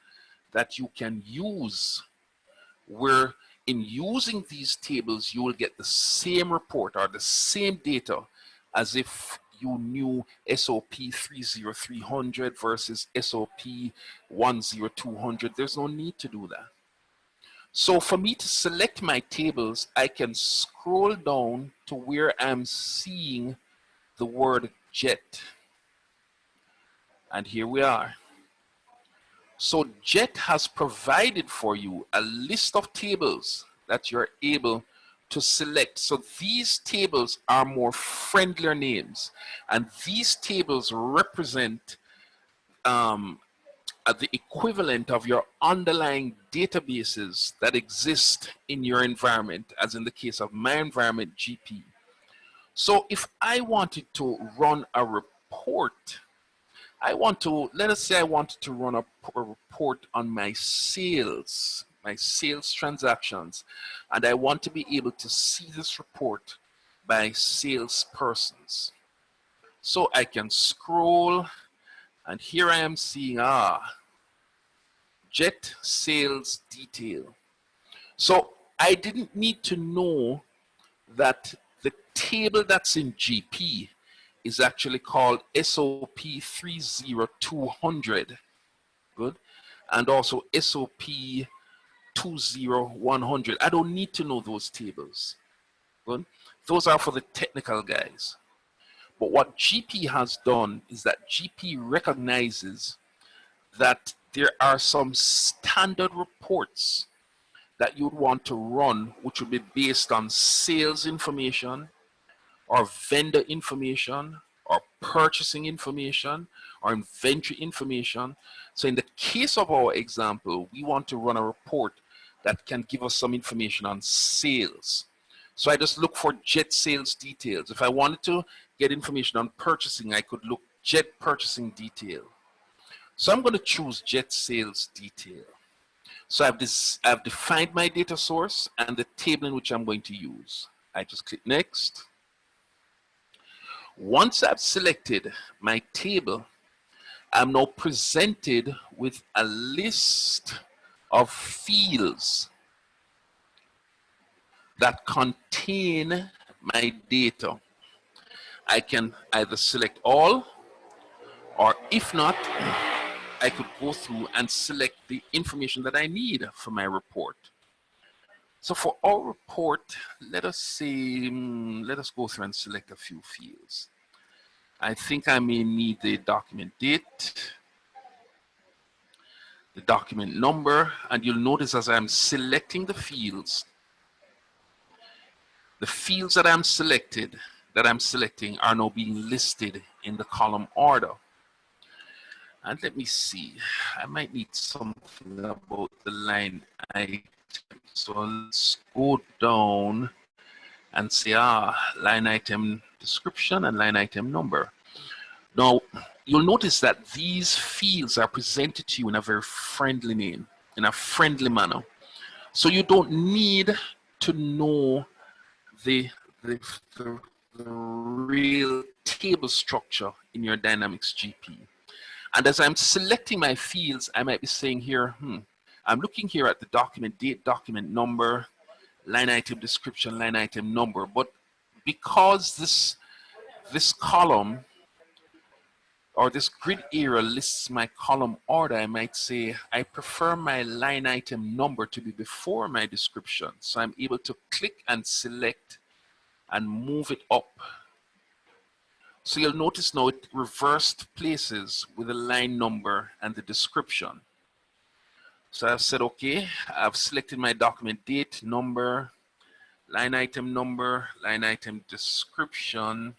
that you can use, where in using these tables you will get the same report or the same data as if you knew SOP 30300 versus SOP 10200. There's no need to do that. So for me to select my tables, I can scroll down to where I'm seeing the word JET. And here we are. So JET has provided for you a list of tables that you're able to select. So these tables are more friendlier names, and these tables represent the equivalent of your underlying databases that exist in your environment, as in the case of my environment, GP. So if I wanted to run a report, let us say I wanted to run a report on my sales transactions, and I want to be able to see this report by salespersons. So I can scroll, and here I am seeing, JET sales detail. So I didn't need to know that the table that's in GP is actually called SOP 30200, good, and also SOP 20100. I don't need to know those tables, good. Those are for the technical guys. But what GP has done is that GP recognizes that there are some standard reports that you'd want to run, which would be based on sales information or vendor information or purchasing information or inventory information. So in the case of our example, we want to run a report that can give us some information on sales. So I just look for JET sales details. If I wanted to get information on purchasing, I could look JET purchasing detail. So I'm going to choose JET sales detail. So I've defined my data source and the table in which I'm going to use. I just click next. Once I've selected my table, I'm now presented with a list of fields that contain my data. I can either select all, Or if not, I could go through and select the information that I need for my report. So for our report, let us say, let us go through and select a few fields. I think I may need the document date, the document number, and you'll notice as I'm selecting the fields that I'm selecting are now being listed in the column order. And let me see, I might need something about the line item. So let's go down and say, line item description and line item number. Now, you'll notice that these fields are presented to you in a very friendly name, in a friendly manner. So you don't need to know the real table structure in your Dynamics GP. And as I'm selecting my fields, I might be saying here, I'm looking here at the document date, document number, line item description, line item number. But because this column or this grid area lists my column order, I might say I prefer my line item number to be before my description. So I'm able to click and select and move it up. So you'll notice now it reversed places with the line number and the description. So I've said, okay, I've selected my document date, number, line item number, line item description.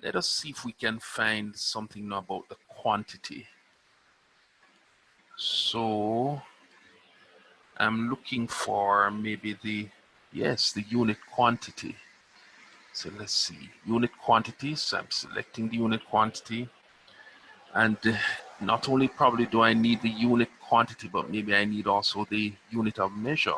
Let us see if we can find something now about the quantity. So I'm looking for maybe the unit quantity. So let's see, unit quantity. So I'm selecting the unit quantity. And not only probably do I need the unit quantity, but maybe I need also the unit of measure.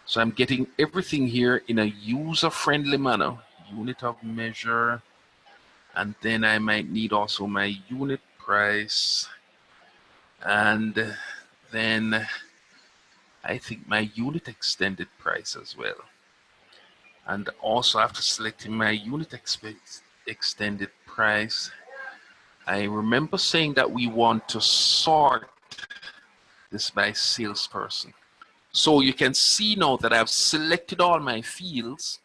So I'm getting everything here in a user-friendly manner. Unit of measure, and then I might need also my unit price, and then I think my unit extended price as well. And also after selecting my unit extended price, I remember saying that we want to sort this by salesperson. So you can see now that I've selected all my fields,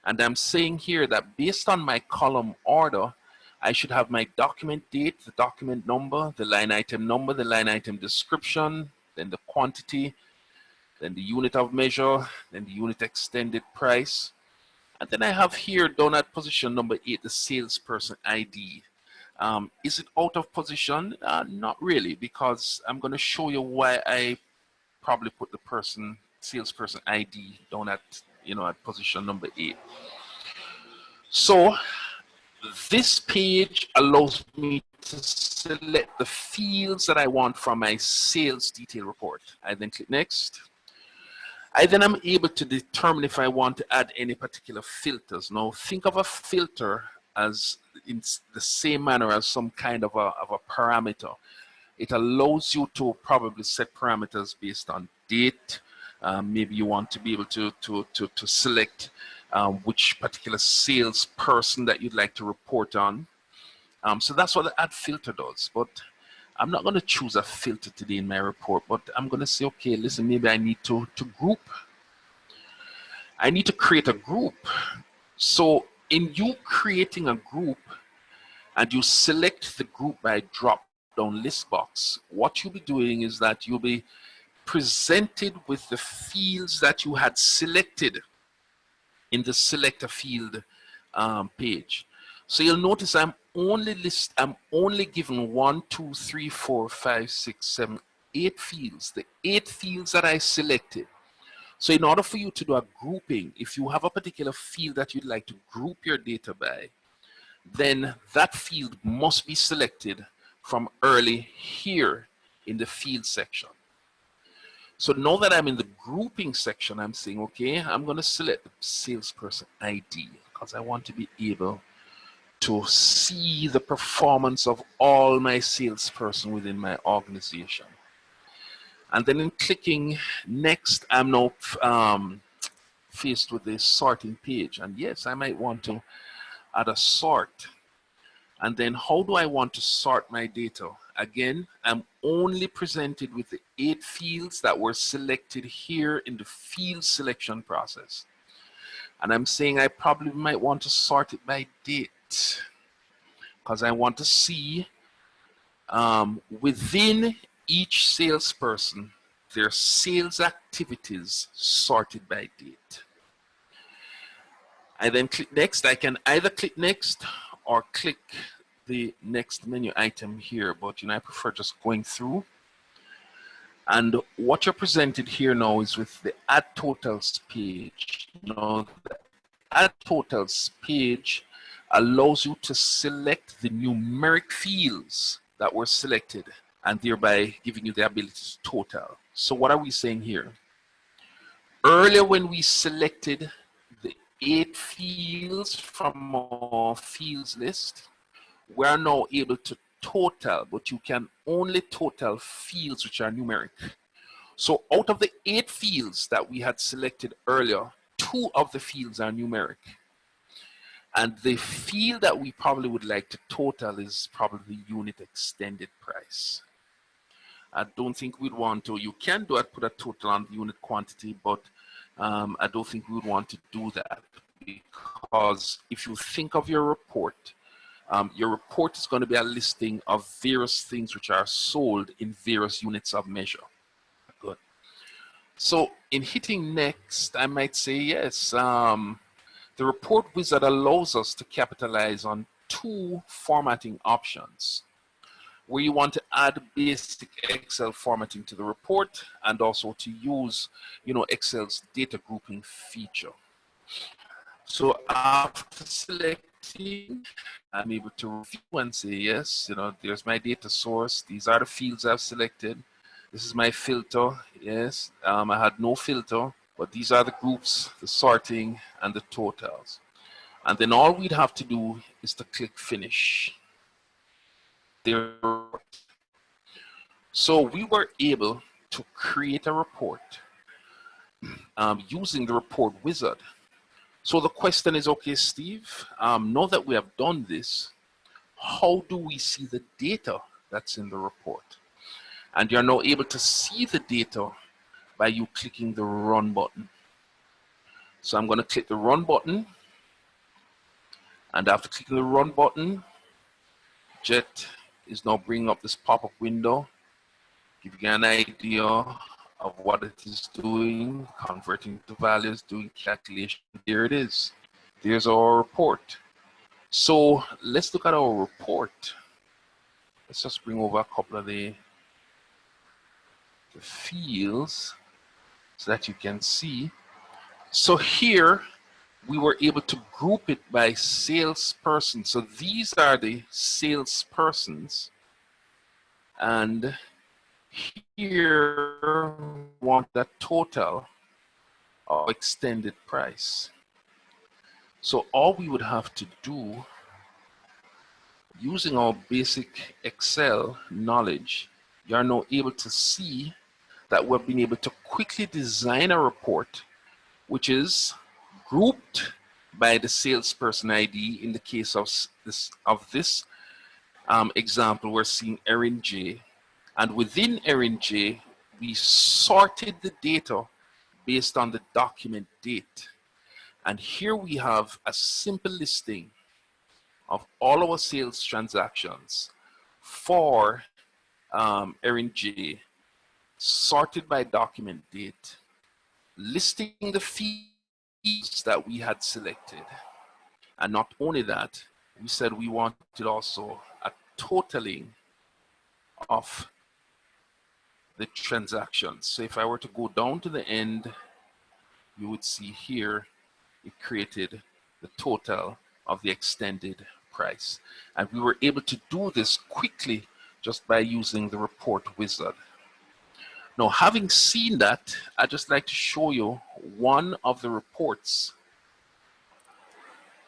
and I'm saying here that based on my column order, I should have my document date, the document number, the line item number, the line item description, then the quantity, then the unit of measure, then the unit extended price. And then I have here down at position number 8, the salesperson ID. Is it out of position? Not really, because I'm going to show you why I probably put the salesperson ID down at, at position number 8. So this page allows me to select the fields that I want from my sales detail report. I then click next. I then am able to determine if I want to add any particular filters. Now think of a filter as in the same manner as some kind of a parameter. It allows you to probably set parameters based on date. Maybe you want to be able to select which particular salesperson that you'd like to report on. So that's what the add filter does. But I'm not going to choose a filter today in my report, but I'm going to say, okay, listen, maybe I need to group. I need to create a group. So in you creating a group and you select the group by drop-down list box, what you'll be doing is that you'll be presented with the fields that you had selected in the selector field page. So you'll notice I'm only given 1, 2, 3, 4, 5, 6, 7, 8 fields, the 8 fields that I selected. So in order for you to do a grouping, if you have a particular field that you'd like to group your data by, then that field must be selected from early here in the field section. So now that I'm in the grouping section, I'm saying, okay, I'm going to select the salesperson ID because I want to be able to see the performance of all my salesperson within my organization. And then in clicking next, I'm now faced with this sorting page. And yes, I might want to add a sort. And then how do I want to sort my data? Again, I'm only presented with the 8 fields that were selected here in the field selection process. And I'm saying I probably might want to sort it by date, because I want to see within each salesperson their sales activities sorted by date. I then click next. I can either click next or click the next menu item here, but I prefer just going through. And what you're presented here now is with the Add Totals page. Now, the Add Totals page allows you to select the numeric fields that were selected, and thereby giving you the ability to total. So what are we saying here? Earlier, when we selected the 8 fields from our fields list, we are now able to total, but you can only total fields which are numeric. So out of the 8 fields that we had selected earlier, 2 of the fields are numeric. And the field that we probably would like to total is probably unit extended price. I don't think we'd want to. You can do it, put a total on the unit quantity, but I don't think we would want to do that, because if you think of your report is going to be a listing of various things which are sold in various units of measure. Good. So in hitting next, I might say yes. The report wizard allows us to capitalize on 2 formatting options, where you want to add basic Excel formatting to the report, and also to use, Excel's data grouping feature. So after selecting, I'm able to review and say, yes, there's my data source. These are the fields I've selected. This is my filter. Yes, I had no filter, but these are the groups, the sorting, and the totals. And then all we'd have to do is to click finish. There. So we were able to create a report using the report wizard. So the question is, okay, Steve, now that we have done this, how do we see the data that's in the report? And you're now able to see the data by you clicking the run button. So I'm going to click the run button. And after clicking the run button, Jet is now bringing up this pop-up window, giving you an idea of what it is doing, converting to values, doing calculation. There it is. There's our report. So let's look at our report. Let's just bring over a couple of the fields so that you can see. So here we were able to group it by salesperson. So these are the salespersons, and here we want the total of extended price. So all we would have to do, using our basic Excel knowledge, you are now able to see that we've been able to quickly design a report which is grouped by the salesperson ID. In the case of this example, we're seeing Erin J. And within Erin J, we sorted the data based on the document date. And here we have a simple listing of all our sales transactions for Erin J, sorted by document date, listing the fields that we had selected. And not only that, we said we wanted also a totaling of the transactions. So if I were to go down to the end, you would see here it created the total of the extended price. And we were able to do this quickly just by using the report wizard. Now, having seen that, I'd just like to show you one of the reports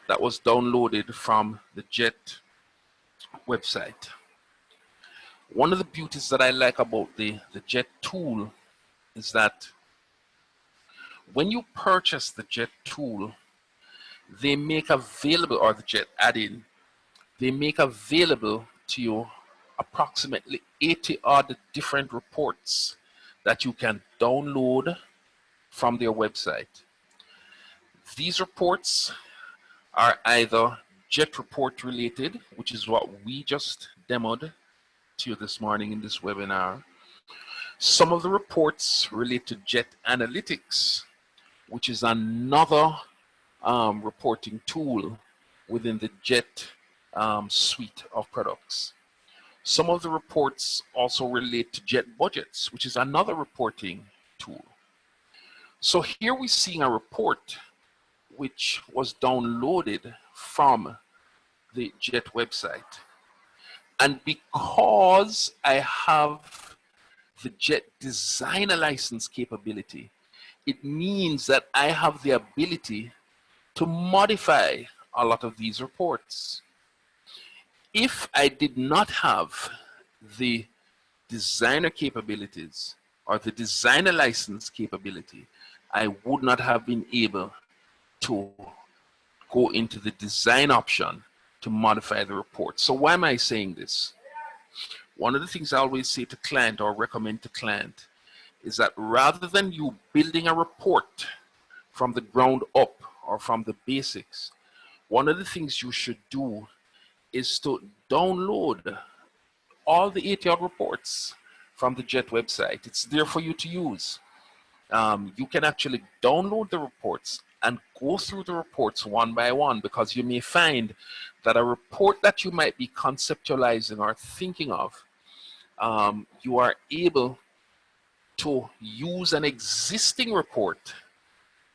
that was downloaded from the JET website. One of the beauties that I like about the JET tool is that when you purchase the JET tool, they make available, or the JET add-in, they make available to you approximately 80 odd different reports that you can download from their website. These reports are either JET report related, which is what we just demoed to you this morning in this webinar. Some of the reports relate to JET Analytics, which is another reporting tool within the JET suite of products. Some of the reports also relate to JET Budgets, which is another reporting tool. So here we're seeing a report which was downloaded from the JET website. And because I have the JET Designer license capability, it means that I have the ability to modify a lot of these reports. If I did not have the designer capabilities or the designer license capability, I would not have been able to go into the design option to modify the report. So why am I saying this? One of the things I always say to client or recommend to client is that rather than you building a report from the ground up or from the basics, one of the things you should do is to download all the 80 odd reports from the JET website. It's there for you to use. You can actually download the reports and go through the reports one by one, because you may find that a report that you might be conceptualizing or thinking of, you are able to use an existing report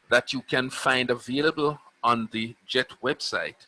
that you can find available on the JET website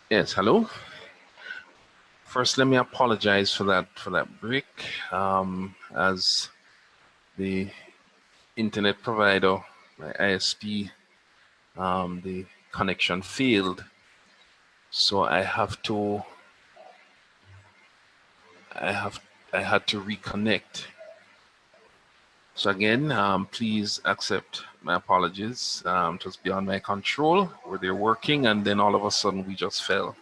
Yes, hello. First, let me apologize for that break. As the internet provider, my ISP, the connection failed, so I have I had to reconnect. So again, please accept my apologies. It was beyond my control, where they're working, and then all of a sudden we just fell.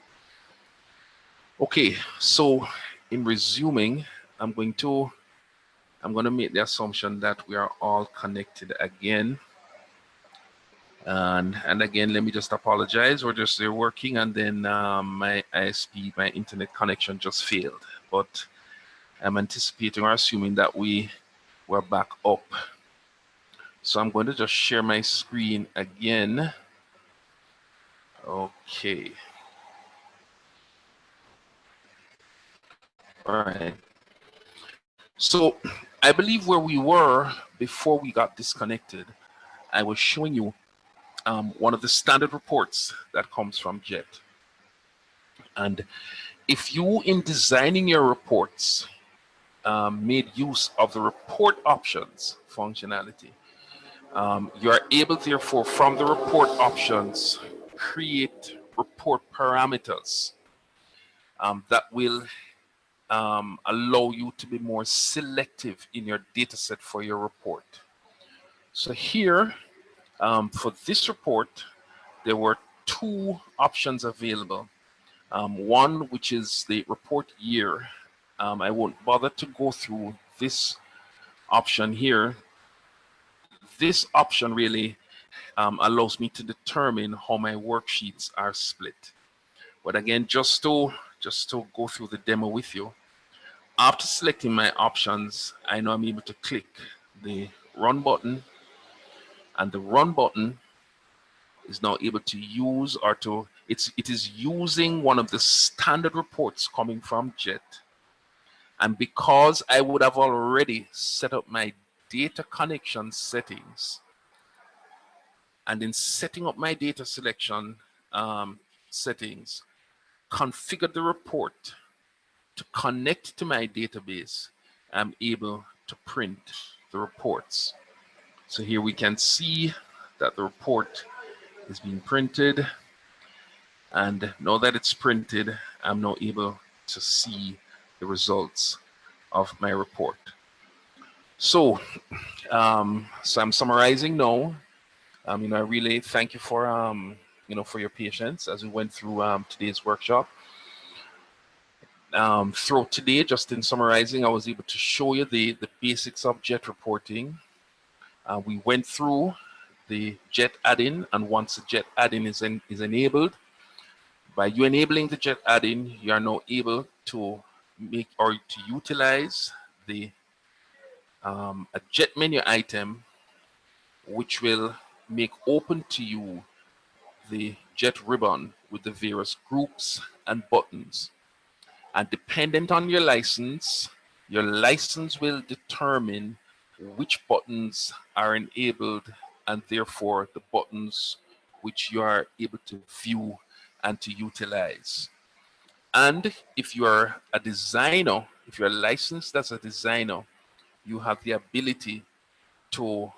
Okay, so in resuming, I'm going to make the assumption that we are all connected again. And again, let me just apologize. They're working, and then my ISP, my internet connection just failed. But I'm anticipating or assuming that we're back up. So I'm going to just share my screen again. Okay. All right. So I believe where we were before we got disconnected, I was showing you one of the standard reports that comes from JET. And if you, in designing your reports, made use of the report options functionality, you are able, therefore, from the report options, create report parameters that will allow you to be more selective in your data set for your report. So here, for this report, there were two options available. One, which is the report year. I won't bother to go through this option here. This option really allows me to determine how my worksheets are split. But again, just to go through the demo with you, after selecting my options, I know I'm able to click the run button, and the run button is now able to use it is using one of the standard reports coming from JET. And because I would have already set up my data connection settings, and in setting up my data selection settings, configured the report to connect to my database, I'm able to print the reports. So here we can see that the report is being printed. And now that it's printed, I'm now able to see the results of my report. So, I'm summarizing now. I really thank you for for your patience as we went through today's workshop. Throughout today, just in summarizing, I was able to show you the basics of JET reporting. We went through the JET add-in, and once the JET add-in is enabled, by you enabling the JET add-in, you are now able to make or to utilize the a JET menu item, which will make open to you the JET ribbon with the various groups and buttons. And dependent on your license will determine which buttons are enabled, and therefore the buttons which you are able to view and to utilize. And if you are a designer, if you're licensed as a designer, you have the ability to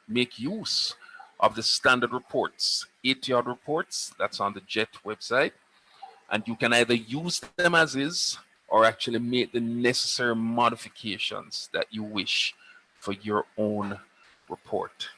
make use of the standard reports, 80-odd reports that's on the JET website, and you can either use them as is or actually make the necessary modifications that you wish for your own report.